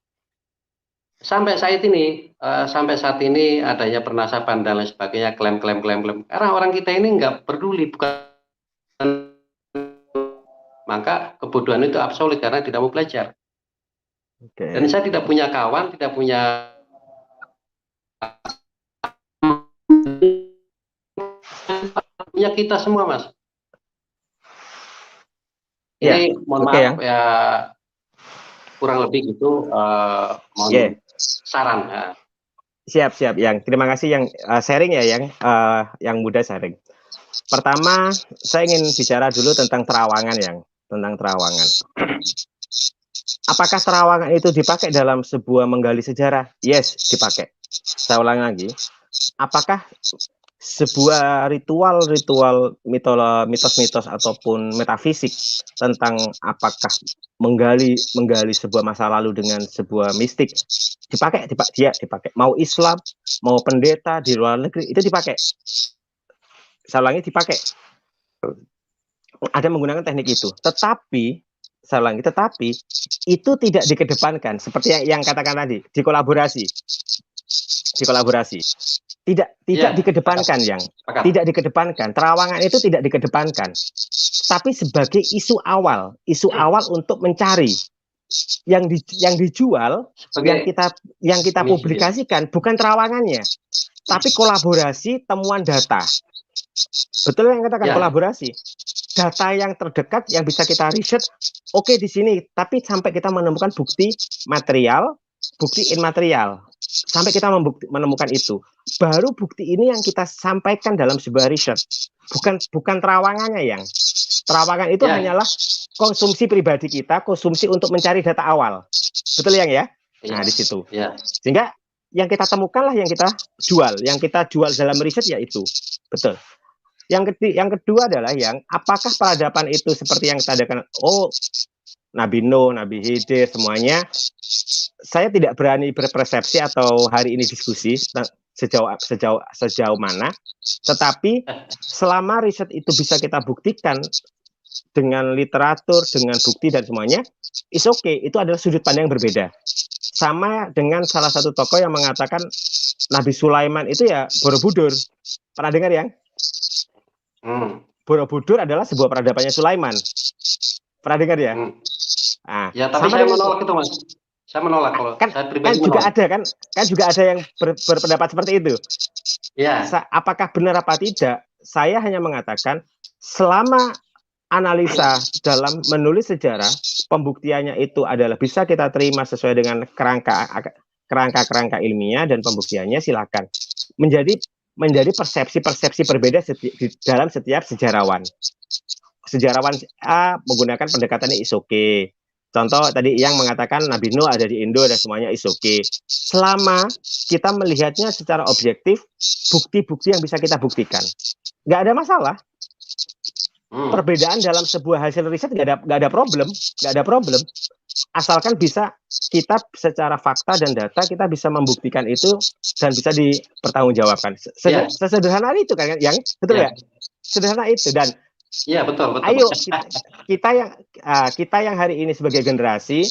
Sampai saat ini adanya pernasapan dan lain sebagainya, klaim. Karena orang kita ini nggak peduli, bukan. Maka kebodohan itu absolut karena tidak mau belajar. Dan saya tidak punya kawan, tidak punya kita semua, Mas. Ini mohon maaf ya, kurang lebih gitu mohon saran. Ya. Siap. Yang terima kasih yang sharing ya, yang muda sharing. Pertama, saya ingin bicara dulu tentang terawangan, tentang terawangan. Apakah terawangan itu dipakai dalam sebuah menggali sejarah? Yes, dipakai. Saya ulang lagi. Apakah sebuah ritual mitos-mitos ataupun metafisik tentang apakah menggali sebuah masa lalu dengan sebuah mistik dipakai? Mau Islam, mau pendeta di luar negeri itu dipakai. Saya ulangi, dipakai. Ada menggunakan teknik itu, tetapi itu tidak dikedepankan seperti yang katakan tadi, dikolaborasi. Tidak dikedepankan, tidak dikedepankan. Terawangan itu tidak dikedepankan, tapi sebagai isu awal untuk mencari yang dijual, yang kita publikasikan bukan terawangannya, tapi kolaborasi temuan data. Betul yang katakan kolaborasi. Data yang terdekat yang bisa kita riset, oke, di sini, tapi sampai kita menemukan bukti material, bukti immaterial, sampai kita menemukan itu. baru bukti ini yang kita sampaikan dalam sebuah riset. Bukan terawangannya yang. Terawangan itu hanyalah konsumsi pribadi kita, konsumsi untuk mencari data awal. Betul yang ya? Nah, di situ. Sehingga yang kita temukanlah yang kita jual. Yang kita jual dalam riset ya itu. Betul. Yang kedua adalah yang apakah peradaban itu seperti yang kita adakan, Nabi Nuh, Nabi Khidir, semuanya. Saya tidak berani berpersepsi atau hari ini diskusi sejauh mana. Tetapi selama riset itu bisa kita buktikan dengan literatur, dengan bukti dan semuanya, is okay. Itu adalah sudut pandang yang berbeda. Sama dengan salah satu tokoh yang mengatakan Nabi Sulaiman itu ya Borobudur. Pernah dengar yang? Borobudur adalah sebuah peradabannya Sulaiman. Pernah dengar ya? Nah, ya, tapi saya menolak itu, Mas. Saya menolak kalau saya pribadi juga ada kan juga ada yang berpendapat seperti itu. Ya. Apakah benar apa tidak? Saya hanya mengatakan selama analisa dalam menulis sejarah, pembuktiannya itu adalah bisa kita terima sesuai dengan kerangka ilmiah dan pembuktiannya, silakan. Menjadi persepsi-persepsi berbeda dalam setiap sejarawan. Sejarawan A menggunakan pendekatannya is okay. Contoh tadi yang mengatakan Nabi Nuh ada di Indo dan semuanya is okay. Selama kita melihatnya secara objektif, bukti-bukti yang bisa kita buktikan, nggak ada masalah. Perbedaan dalam sebuah hasil riset nggak ada problem, asalkan bisa kita secara fakta dan data kita bisa membuktikan itu dan bisa dipertanggungjawabkan. Sesederhana itu kan yang betul ya? Sederhana itu. Dan iya, betul. Ayo kita yang hari ini sebagai generasi,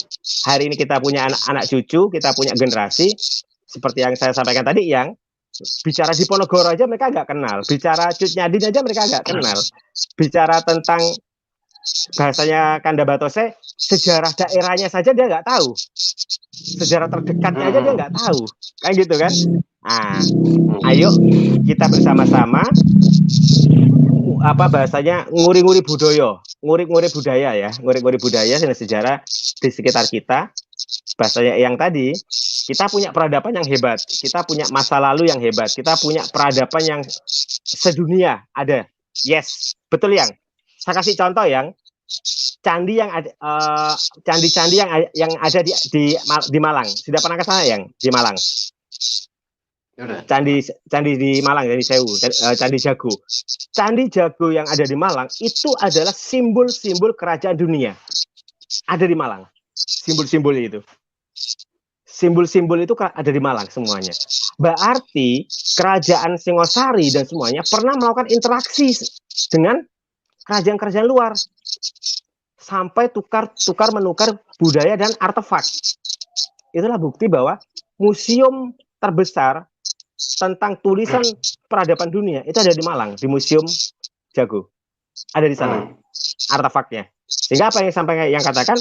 hari ini kita punya anak cucu, kita punya generasi seperti yang saya sampaikan tadi, yang bicara Diponegoro aja mereka nggak kenal, bicara Cut Nyadin aja mereka nggak kenal, bicara tentang bahasanya Kanda Batose, sejarah daerahnya saja dia nggak tahu, sejarah terdekatnya aja dia nggak tahu, kayak gitu kan? Nah, ayo kita bersama-sama bahasanya nguri-nguri budaya ya, nguri-nguri budaya dan sejarah di sekitar kita. Bahasanya yang tadi, kita punya peradaban yang hebat, kita punya masa lalu yang hebat, kita punya peradaban yang sedunia ada. Yes, betul yang. Saya kasih contoh yang candi yang ada, candi-candi yang ada di Malang. Sudah pernah ke sana yang di Malang? Candi di Malang, dari Sewu, Candi Jago. Candi Jago yang ada di Malang itu adalah simbol-simbol kerajaan dunia. Ada di Malang. Simbol-simbol itu. Simbol-simbol itu ada di Malang semuanya. Berarti kerajaan Singosari dan semuanya pernah melakukan interaksi dengan kerajaan-kerajaan luar. Sampai tukar-menukar budaya dan artefak. Itulah bukti bahwa museum terbesar tentang tulisan peradaban dunia itu ada di Malang, di Museum Jago. Ada di sana artefaknya. Sehingga apa yang katakan,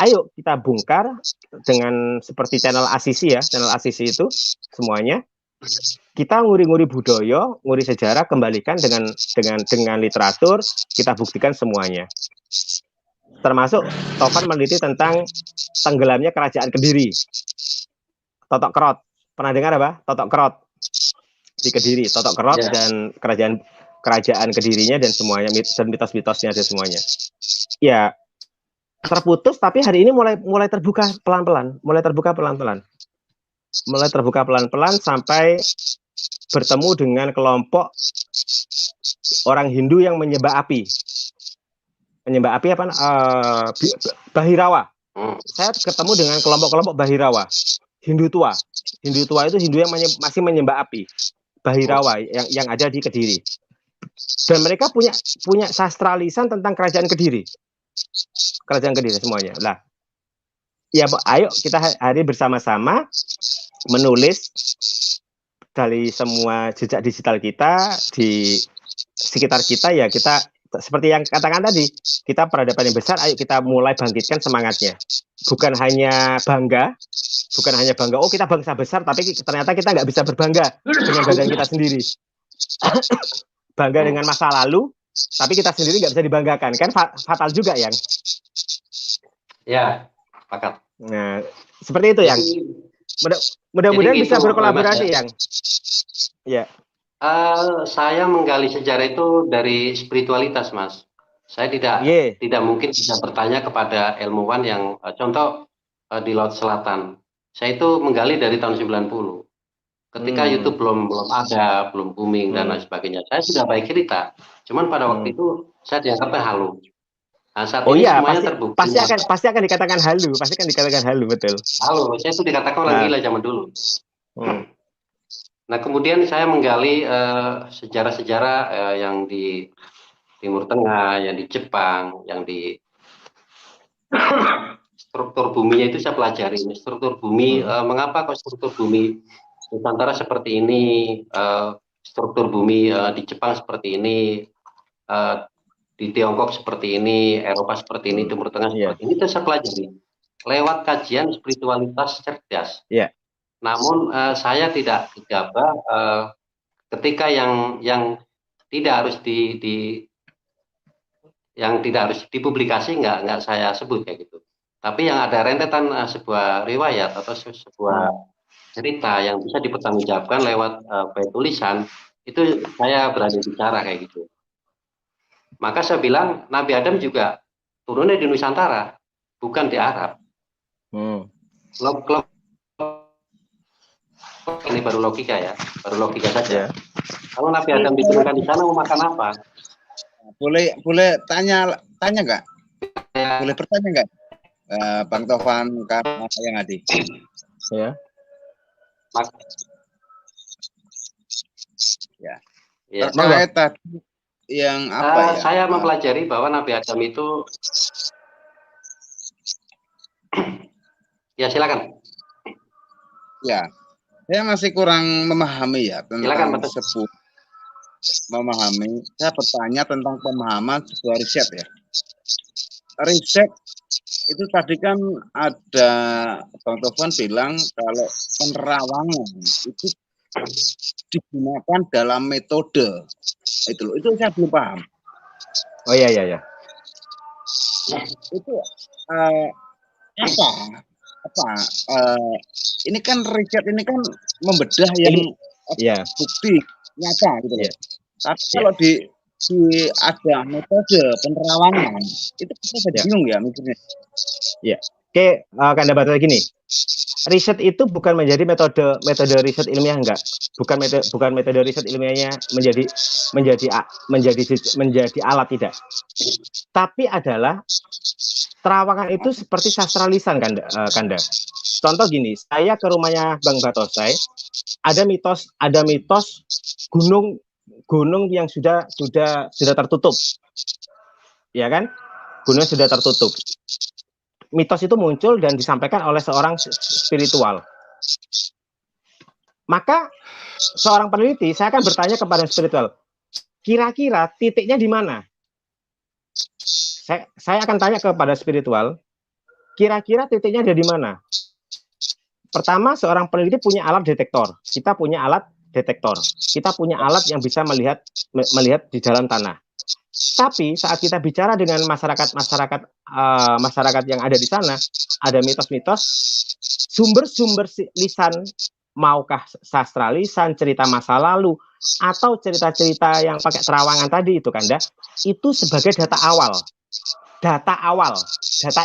ayo kita bongkar dengan seperti channel Asisi ya, channel Asisi itu semuanya. Kita nguri-nguri budaya, nguri sejarah, kembalikan dengan literatur, kita buktikan semuanya. Termasuk Tovan meneliti tentang tenggelamnya kerajaan Kediri. Totok Kerot. Pernah dengar apa? Totok Kerot di Kediri, Totok Kerot dan kerajaan Kedirinya dan semuanya, dan mitos-mitosnya dan semuanya. Ya, terputus tapi hari ini mulai terbuka pelan-pelan, sampai bertemu dengan kelompok orang Hindu yang menyembah api. Bahirawa. Saya ketemu dengan kelompok-kelompok Bahirawa, Hindu tua. Hindu tua itu Hindu yang masih menyembah api. Bahirawa yang ada di Kediri. Dan mereka punya sastra lisan tentang kerajaan Kediri. Kerajaan Kediri semuanya. Lah, ya ayo kita hari bersama-sama menulis dari semua jejak digital kita di sekitar kita, ya kita seperti yang katakan tadi, kita peradaban yang besar, ayo kita mulai bangkitkan semangatnya. Bukan hanya bangga, oh kita bangsa besar, tapi ternyata kita nggak bisa berbangga dengan badan kita sendiri. Bangga dengan masa lalu, tapi kita sendiri nggak bisa dibanggakan, kan fatal juga yang. Ya, sepakat. Nah, seperti itu yang. Mudah-mudahan bisa berkolaborasi yang. Ya. Saya menggali sejarah itu dari spiritualitas, Mas. Saya tidak mungkin bisa bertanya kepada ilmuwan yang contoh di Laut Selatan. Saya itu menggali dari tahun 90. Ketika YouTube belum ada, belum booming dan lain sebagainya. Saya sudah baik cerita. Cuman pada waktu itu saya dianggapnya halu. Nah, saat ini semuanya terbukti. Pasti akan dikatakan halu, betul. Halu, saya itu dikatakan orang gila zaman dulu. Nah, kemudian saya menggali sejarah-sejarah yang di Timur Tengah, yang di Jepang, yang di struktur buminya itu saya pelajari. Struktur bumi, mengapa kok struktur bumi Nusantara seperti ini, struktur bumi di Jepang seperti ini, di Tiongkok seperti ini, Eropa seperti ini, Timur Tengah seperti ini, itu saya pelajari lewat kajian spiritualitas cerdas. Namun saya tidak gegabah ketika yang tidak harus yang tidak harus dipublikasi nggak saya sebut kayak gitu. Tapi yang ada rentetan sebuah riwayat atau sebuah cerita yang bisa dipertanggungjawabkan lewat tulisan, itu saya berani bicara kayak gitu. Maka saya bilang Nabi Adam juga turunnya di Nusantara, bukan di Arab. Ini baru logika ya, baru logika saja. Kalau Nabi Adam diturunkan di sana mau makan apa? Boleh tanya nggak? Boleh bertanya nggak, Bang Tovan, Kak yang Adi? Ya. Ya. Terkait tadi yang apa ya? Saya mempelajari bahwa Nabi Adam itu, ya silakan. Ya, saya masih kurang memahami ya tentang memahami. Saya bertanya tentang pemahaman sebuah riset ya. Riset itu tadi kan ada Bang Tovan bilang kalau penerawangan itu digunakan dalam metode itu saya belum paham. Oh iya. Itu apa? Ini kan riset ini kan membedah yang bukti nyata gitu ya. Tapi kalau di ada metode penerawangan itu kita bingung ya mikirnya. Ya. Oke, Kanda Batal gini. Riset itu bukan menjadi metode riset ilmiah, enggak. Bukan metode riset ilmiahnya menjadi alat, tidak. Tapi adalah terawangan itu seperti sastra lisan, Kanda. Contoh gini, saya ke rumahnya Bang Batosai, ada mitos gunung yang sudah tertutup. Ya kan? Gunung sudah tertutup. Mitos itu muncul dan disampaikan oleh seorang spiritual. Maka seorang peneliti, saya akan bertanya kepada spiritual, kira-kira titiknya di mana? Saya akan tanya kepada spiritual, kira-kira titiknya ada di mana? Pertama, seorang peneliti punya alat detektor. Kita punya alat detektor. Kita punya alat yang bisa melihat di dalam tanah. Tapi saat kita bicara dengan masyarakat yang ada di sana, ada mitos-mitos, sumber-sumber lisan, maukah sastra lisan, cerita masa lalu, atau cerita-cerita yang pakai terawangan tadi itu, Kanda, itu sebagai data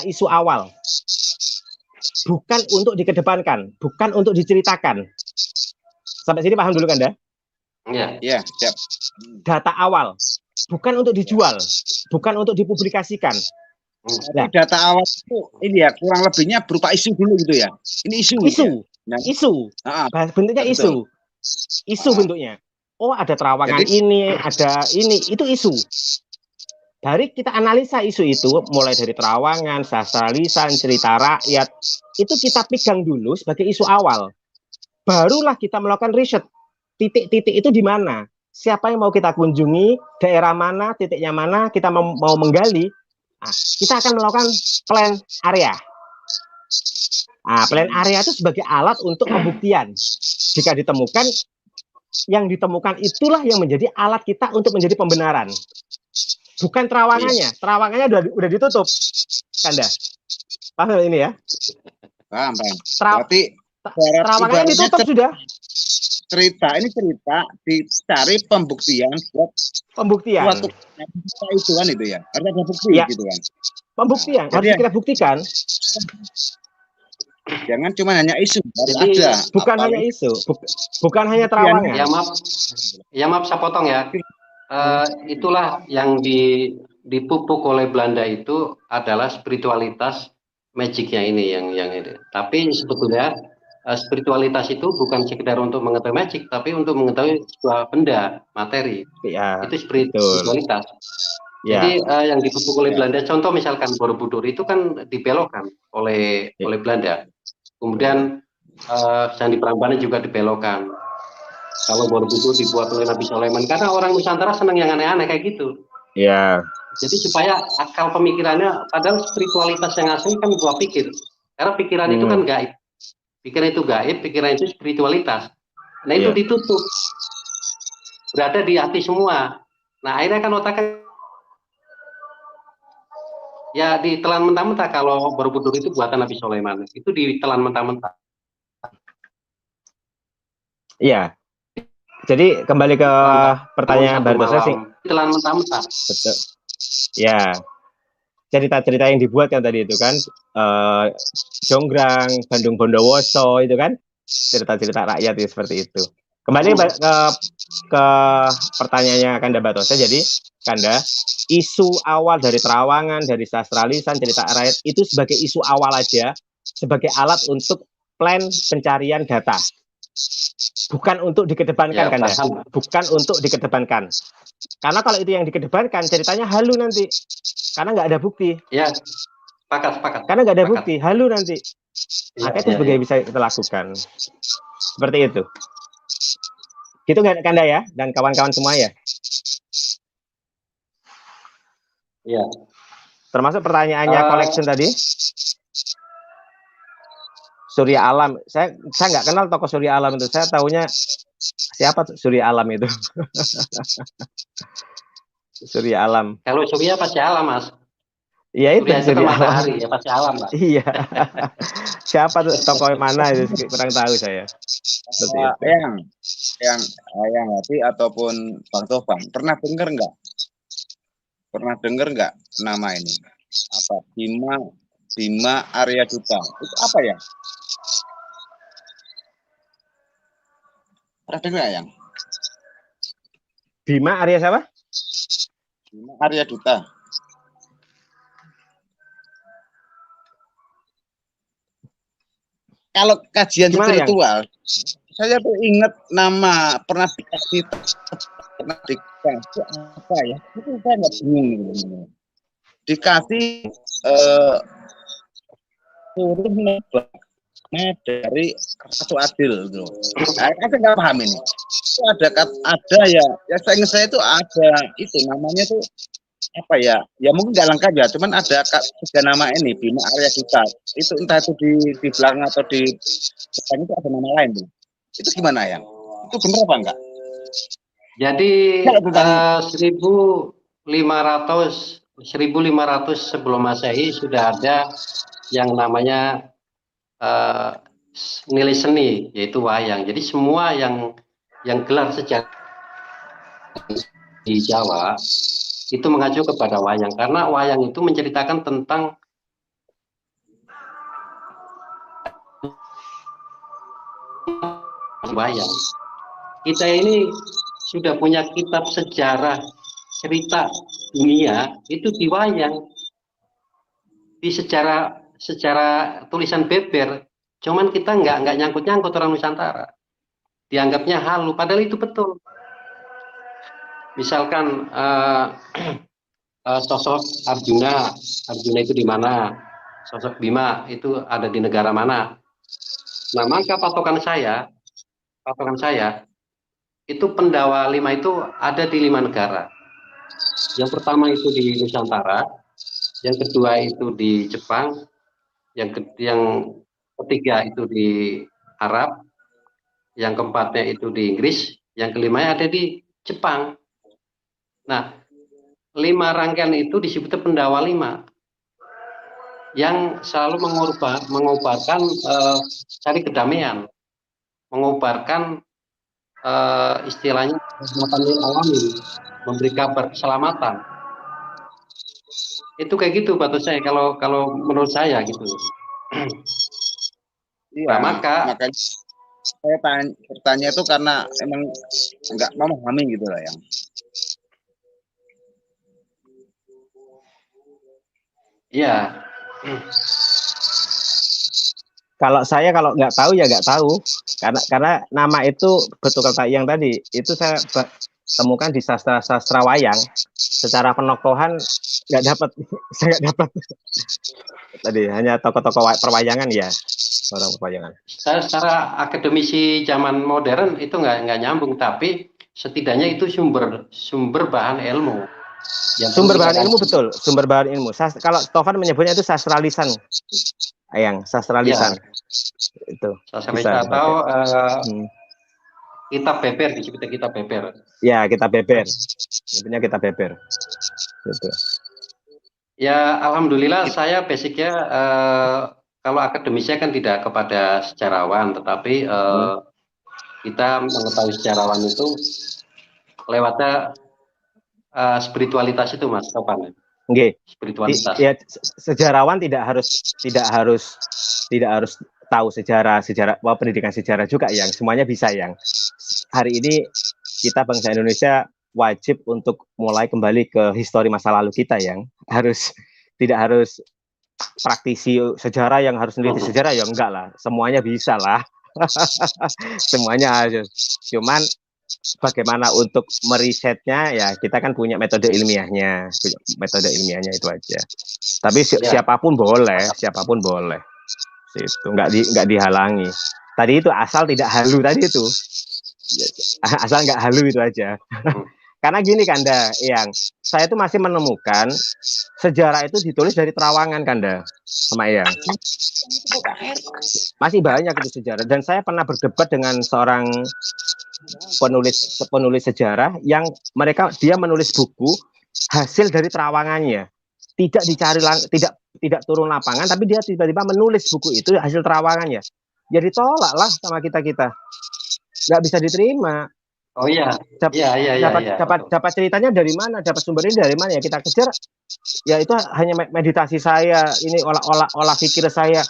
isu awal. Bukan untuk dikedepankan, bukan untuk diceritakan. Sampai sini paham dulu, Kanda? Iya, siap. Data awal. Bukan untuk dijual, bukan untuk dipublikasikan. Nah, data awal itu ini ya kurang lebihnya berupa isu dulu gitu ya. Ini isu. Bentuknya betul. Isu bentuknya. Oh, ada terawangan ini, ada ini, itu isu. Dari kita analisa isu itu, mulai dari terawangan, sastra lisan, cerita rakyat, itu kita pegang dulu sebagai isu awal. Barulah kita melakukan riset. Titik-titik itu di mana? Siapa yang mau kita kunjungi, daerah mana, titiknya mana, kita mau menggali, kita akan melakukan plan area. Plan area itu sebagai alat untuk pembuktian. Jika ditemukan, yang ditemukan itulah yang menjadi alat kita untuk menjadi pembenaran. Bukan terawangannya. Terawangannya udah ditutup, Kanda. Paham ini ya? Paham. Terawangannya ditutup sudah. cerita dicari pembuktian buat Pembuktian. suatu itu kan itu ya. Harus ada bukti Ya. gitu kan. Pembuktian Nah, harus jadi kita buktikan. jangan cuma hanya isu, harus Jadi, ada. Bukan Apalagi hanya isu, bukan hanya buktiannya. terawangan. ya maaf saya potong ya. Itulah yang dipupuk oleh Belanda itu adalah spiritualitas magicnya ini yang ini. Tapi sebetulnya spiritualitas itu bukan sekedar untuk mengetahui magic, tapi untuk mengetahui sebuah benda, materi. Ya, Itu betul. spiritualitas. Ya, Jadi yang dipupuk oleh Ya. Belanda, contoh misalkan Borobudur itu kan dibelokkan oleh Belanda. Kemudian Candi Prambanan juga dibelokkan. Kalau Borobudur dibuat oleh Nabi Sulaiman, karena orang Nusantara senang yang aneh-aneh kayak gitu. ya, Jadi supaya akal pemikirannya, padahal spiritualitas yang asli kan buah pikir. Karena pikiran itu kan gaib. Pikiran itu gaib, pikiran itu spiritualitas. Nah itu Iya. ditutup. Berada di hati semua. Nah akhirnya kan otaknya ya ditelan mentah-mentah. Kalau Borobudur itu buatan Nabi Sulaiman. Itu ditelan mentah-mentah. Iya. Jadi kembali ke pertanyaan Bartosa sih. Ditelan mentah-mentah. Betul. Ya. Cerita-cerita yang dibuat kan tadi itu kan Jonggrang, Bandung Bondowoso itu kan cerita-cerita rakyat ya, seperti itu. Kembali ke pertanyaannya Kanda Bartosa. Jadi Kanda, isu awal dari terawangan, dari sastra lisan, cerita rakyat itu sebagai isu awal aja, sebagai alat untuk plan pencarian data. Bukan untuk dikedepankan, Kanda. Bukan untuk dikedepankan. Karena kalau itu yang dikedepankan, ceritanya halu nanti. Karena nggak ada bukti. Ya, sepakat. Karena nggak ada bukti, halu nanti. Ya, maka itu sebagai bisa kita lakukan. Seperti itu. Gitu nggak, Kanda ya? Dan kawan-kawan semua ya? Iya. Termasuk pertanyaannya collection tadi. Surya Alam. Saya nggak kenal tokoh Surya Alam itu. Saya tahunya siapa tuh Surya Alam itu? Surya Alam. Kalau Surya pasti alam, Mas. Iya itu Surya Alam. matahari, ya pasti alam, Pak. Iya. Siapa tuh tokoh mana itu? Kurang tahu saya. Yang Hati ataupun Bang Tovan pernah dengar nggak? Pernah dengar nggak nama ini? Apa? Bima Arya Duta. Itu apa ya? Pernah dengar yang? Bima Arya siapa? Bima Arya Duta. Kalau kajian spiritual, saya tuh ingat nama pernah dikasih apa ya? Itu saya nggak bingung. Dikasih suruh nebak dari Ratu Adil gitu. Saya nggak paham ini. Itu ada ya saya ingat saya itu ada itu namanya tuh apa ya? Ya mungkin nggak lengkap ya, cuman ada 3 nama ini Bima Arya Duta. Itu entah itu di belakang atau di depan itu ada nama lain tuh. Itu gimana ya? Itu benar apa enggak? Jadi 1500 sebelum Masehi sudah ada yang namanya nilai seni, yaitu wayang. Jadi semua yang gelar sejarah di Jawa itu mengacu kepada wayang, karena wayang itu menceritakan tentang wayang. Kita ini sudah punya kitab sejarah cerita dunia itu di wayang, di secara tulisan beber. Cuman kita nggak nyangkut orang Nusantara, dianggapnya halu, padahal itu betul. Misalkan sosok Arjuna itu di mana, sosok Bima itu ada di negara mana. Nah, maka patokan saya itu Pendawa 5 itu ada di 5 negara. Yang pertama itu di Nusantara, yang kedua itu di Jepang, yang ketiga itu di Arab, yang keempatnya itu di Inggris, yang kelimanya ada di Jepang. Nah, 5 rangkaian itu disebutnya Pendawa 5 yang selalu mengobarkan cari kedamaian, mengobarkan istilahnya keselamatan lil alamin, memberi kabar keselamatan. Itu kayak gitu Pak saya kalau menurut saya gitu. Iya, Nah, maka makanya saya bertanya itu karena emang nggak memahami gitu lah yang. ya Kalau saya kalau nggak tahu ya nggak tahu, karena nama itu betul kata yang tadi itu saya temukan di sastra wayang. Secara penokohan nggak dapat, saya nggak dapat tadi, hanya tokoh-tokoh perwayangan ya, orang perwayangan. Secara akademisi zaman modern itu nggak nyambung, tapi setidaknya itu sumber bahan ilmu. Sumber bahan ilmu betul, sumber bahan ilmu. Kalau Tovan menyebutnya itu sastra lisan, yang sastra lisan. Ya. Itu Sastra lisan atau kitab beber, disebutnya kitab beber. Ya, kitab beber. Intinya kitab beber. Gitu. Ya, alhamdulillah saya basicnya kalau akademisnya kan tidak kepada sejarawan, tetapi kita mengetahui sejarawan itu lewatnya spiritualitas itu Mas Topan. Okay. Spiritualitas. Ya, sejarawan tidak harus tahu sejarah pendidikan sejarah juga yang semuanya bisa yang. Hari ini kita bangsa Indonesia wajib untuk mulai kembali ke histori masa lalu kita yang tidak harus praktisi sejarah yang harus meneliti sejarah ya enggak lah, semuanya bisa lah. Semuanya harus. Cuman bagaimana untuk merisetnya ya kita kan punya metode ilmiahnya itu aja. Tapi siapapun boleh itu nggak dihalangi. Tadi itu asal tidak halu tadi itu, asal nggak halu itu aja. Karena gini Kanda, yang saya itu masih menemukan sejarah itu ditulis dari terawangan Kanda sama Eyang. Masih banyak itu sejarah, dan saya pernah berdebat dengan seorang penulis sejarah yang dia menulis buku hasil dari terawangannya, tidak dicari tidak turun lapangan, tapi dia tiba-tiba menulis buku itu hasil terawangannya. Jadi tolak lah sama kita nggak bisa diterima. Oh iya, dapat ceritanya dari mana, dapat sumbernya dari mana ya kita kejar. Ya itu hanya meditasi saya, ini olah pikir saya.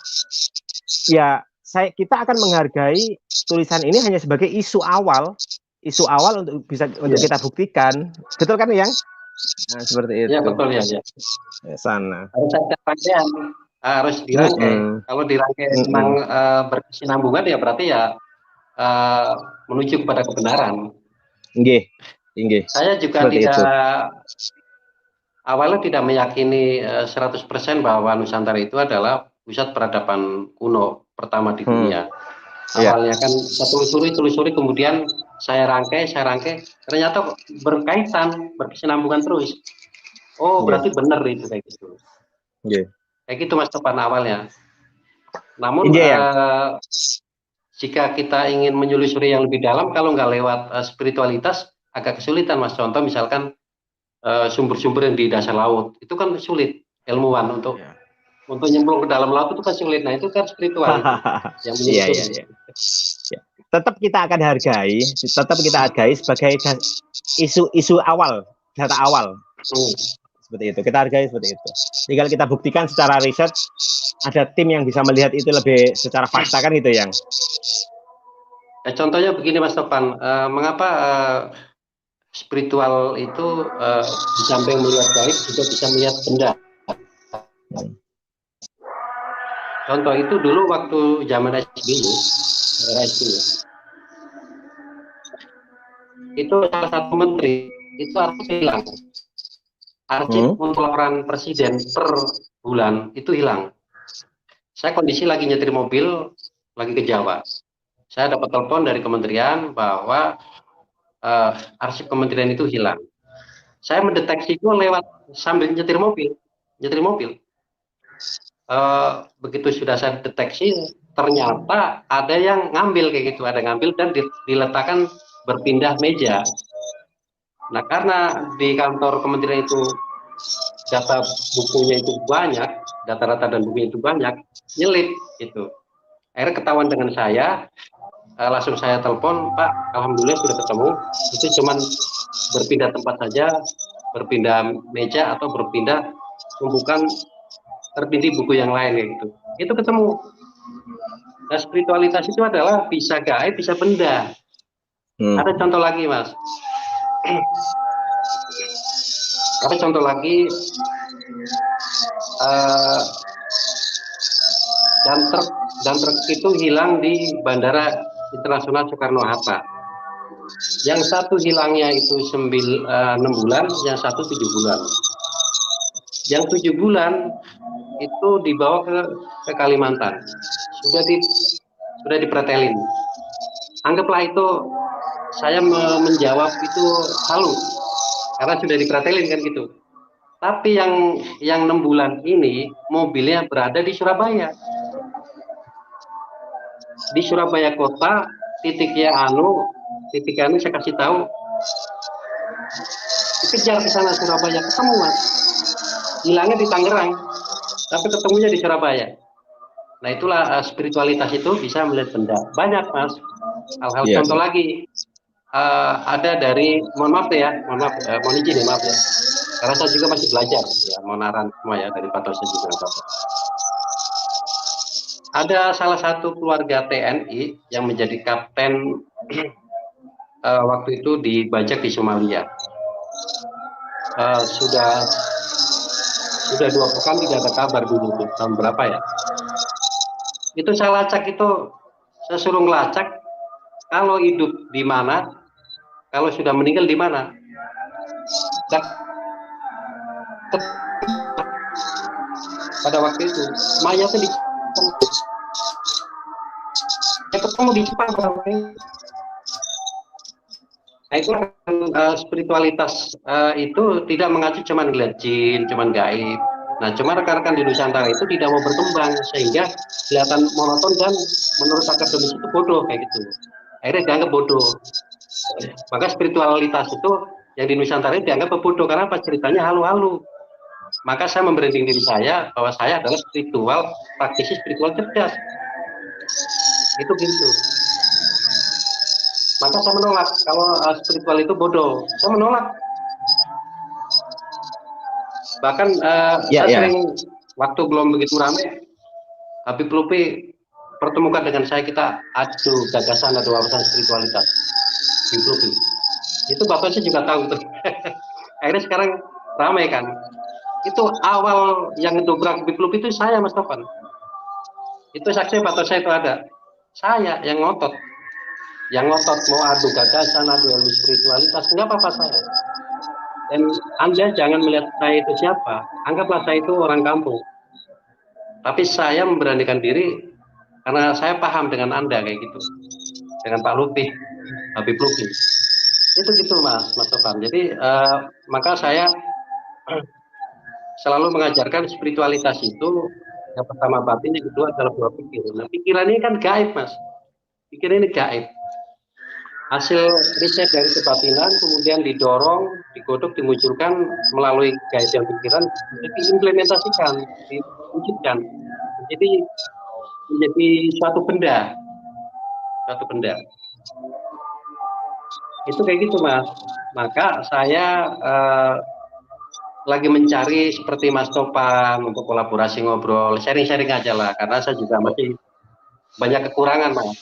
Ya kita akan menghargai tulisan ini hanya sebagai isu awal untuk kita buktikan, betul kan yang? Nah seperti itu. Ya betul ya. Sana. Harus dirangkai. Kalau dirangkai tentang berkesinambungan ya berarti ya menuju kepada kebenaran. Inggih. Saya juga awalnya tidak meyakini 100% bahwa Nusantara itu adalah pusat peradaban kuno pertama di dunia. Awalnya kan saya telusuri, kemudian saya rangkai, ternyata berkaitan, berkesinambungan terus. Oh, berarti benar itu kayak gitu. Kayak gitu Mas Topan awalnya. Namun jika kita ingin menyelusuri yang lebih dalam, kalau nggak lewat spiritualitas, agak kesulitan Mas. Contoh misalkan sumber-sumber yang di dasar laut, itu kan sulit ilmuwan untuk nyemplung ke dalam laut itu kan sulit. Nah itu kan spiritual yang menyelusuri. Tetap kita akan hargai, sebagai isu awal, data awal. Seperti itu, kita hargai seperti itu. Tinggal kita buktikan secara riset, ada tim yang bisa melihat itu lebih secara fakta kan gitu yang. Contohnya begini Mas Topan, mengapa spiritual itu di samping melihat gaib juga bisa melihat benda. Contoh itu dulu waktu zaman SBY, itu salah satu menteri itu harus hilang. Arsip untuk laporan presiden per bulan itu hilang. Saya kondisi lagi nyetir mobil, lagi ke Jawa. Saya dapat telepon dari kementerian bahwa arsip kementerian itu hilang. Saya mendeteksi itu lewat sambil nyetir mobil. Begitu sudah saya deteksi, ternyata ada yang ngambil kayak gitu, dan diletakkan berpindah meja. Nah, karena di kantor kementerian itu data bukunya itu banyak, data-data dan bukunya itu banyak, nyelip itu. Akhirnya ketahuan dengan saya, langsung saya telepon, Pak, alhamdulillah sudah ketemu. Itu cuman berpindah tempat saja, berpindah meja atau berpindah tumpukan terpilih buku yang lain kayak gitu. Itu ketemu. Nah, spiritualitas itu adalah bisa gaib, bisa benda. Ada contoh lagi, Mas. Ada contoh lagi, dan truk itu hilang di Bandara Internasional Soekarno-Hatta. Yang satu hilangnya itu 6 bulan, yang satu 7 bulan. Yang 7 bulan itu dibawa ke Kalimantan. Sudah dipretelin. Anggaplah itu saya menjawab itu halu karena sudah dipretelin kan gitu. Tapi yang 6 bulan ini mobilnya berada di Surabaya. Di Surabaya kota, titiknya saya kasih tahu. Dikejar ke sana Surabaya, ketemu Mas. Hilangnya di Tangerang, tapi ketemunya di Surabaya. Nah itulah spiritualitas itu bisa melihat benda. Banyak Mas. Hal-hal contoh lagi. Ada dari, mohon maaf ya, mohon izin ya, maaf ya. Karena saya juga masih belajar, ya, mohon arahan semua ya dari Pak dosen juga. Ada salah satu keluarga TNI yang menjadi kapten waktu itu dibajak di Somalia. Sudah 2 pekan tidak ada kabar dulu tuh, tahun berapa ya? Itu saya lacak itu, saya suruh ngelacak kalau hidup di mana, kalau sudah meninggal di mana. Pada waktu itu mayatnya ketemu di Jepang. Nah itu spiritualitas itu tidak mengacu cuman ngeliat jin, cuman gaib. Nah cuma rekan-rekan di Nusantara itu tidak mau berkembang sehingga kelihatan monoton dan menurut akademis itu bodoh kayak gitu. Akhirnya dianggap bodoh. Maka spiritualitas itu yang di Nusantara itu dianggap bodoh karena apa, ceritanya halu-halu. Maka saya membranding diri saya bahwa saya adalah praktisi spiritual cerdas. Itu gitu. Maka saya menolak kalau spiritual itu bodoh. Saya menolak. Bahkan saya sering waktu belum begitu ramai, Habib Lupi pertemukan dengan saya, kita adu gagasan, adu wawasan spiritualitas. Habib Lupi. Itu Bapak saya juga tahu tuh. Akhirnya sekarang ramai kan. Itu awal yang ngedobrak Habib Lupi itu saya, Mas Topan. Itu saksi Pak saya itu ada. Saya yang ngotot. Yang ngotot mau adu gagasan, adu ilmu spiritualitas, enggak apa-apa saya. Dan Anda jangan melihat saya itu siapa, anggaplah saya itu orang kampung. Tapi saya memberanikan diri karena saya paham dengan Anda kayak gitu. Dengan Pak Lupi, Habib Lupi. Itu gitu Mas Topan. Jadi maka saya selalu mengajarkan spiritualitas itu yang pertama batin, yang kedua adalah buah pikir. Nah, pikiran ini kan gaib Mas. Pikiran ini gaib. Hasil riset dari kebatinan kemudian didorong, digodok, dimunculkan melalui gaib yang pikiran, diimplementasikan, diwujudkan, menjadi suatu benda. Itu kayak gitu Mas. Maka saya lagi mencari seperti Mas Topan untuk kolaborasi, ngobrol, sharing-sharing aja lah, karena saya juga masih banyak kekurangan Mas.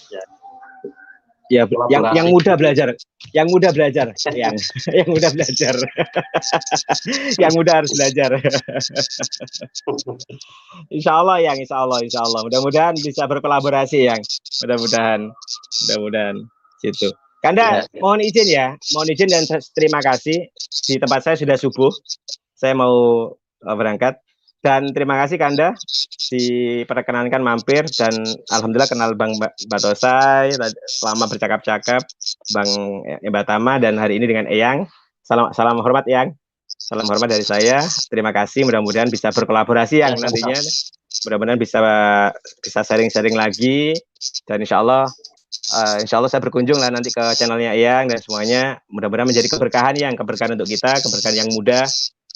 Ya, yang mudah belajar, yang mudah belajar, yang mudah belajar, yang mudah harus belajar. Insya Allah, mudah-mudahan bisa berkolaborasi yang, mudah-mudahan gitu. Kanda, mohon izin dan terima kasih. Di tempat saya sudah subuh, saya mau berangkat. Dan terima kasih Kanda diperkenankan mampir, dan alhamdulillah kenal Bang Batosai, selama bercakap-cakap Bang Embatama, dan hari ini dengan Eyang. Salam hormat Eyang. Salam hormat dari saya. Terima kasih, mudah-mudahan bisa berkolaborasi yang nantinya. Mudah-mudahan bisa sharing-sharing lagi, dan insya Allah saya berkunjung lah nanti ke channelnya Eyang dan semuanya. Mudah-mudahan menjadi keberkahan untuk kita, keberkahan yang mudah,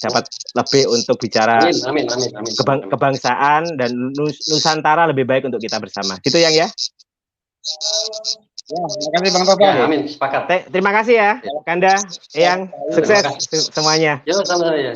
dapat lebih untuk bicara amin. Kebangsaan dan Nusantara lebih baik untuk kita bersama. Gitu Yang ya? Ya, terima kasih Bang Toba. Ya, amin, sepakat. Terima kasih ya, Kanda, Eyang, Terima sukses kasih. semuanya. Yo, sama-sama ya.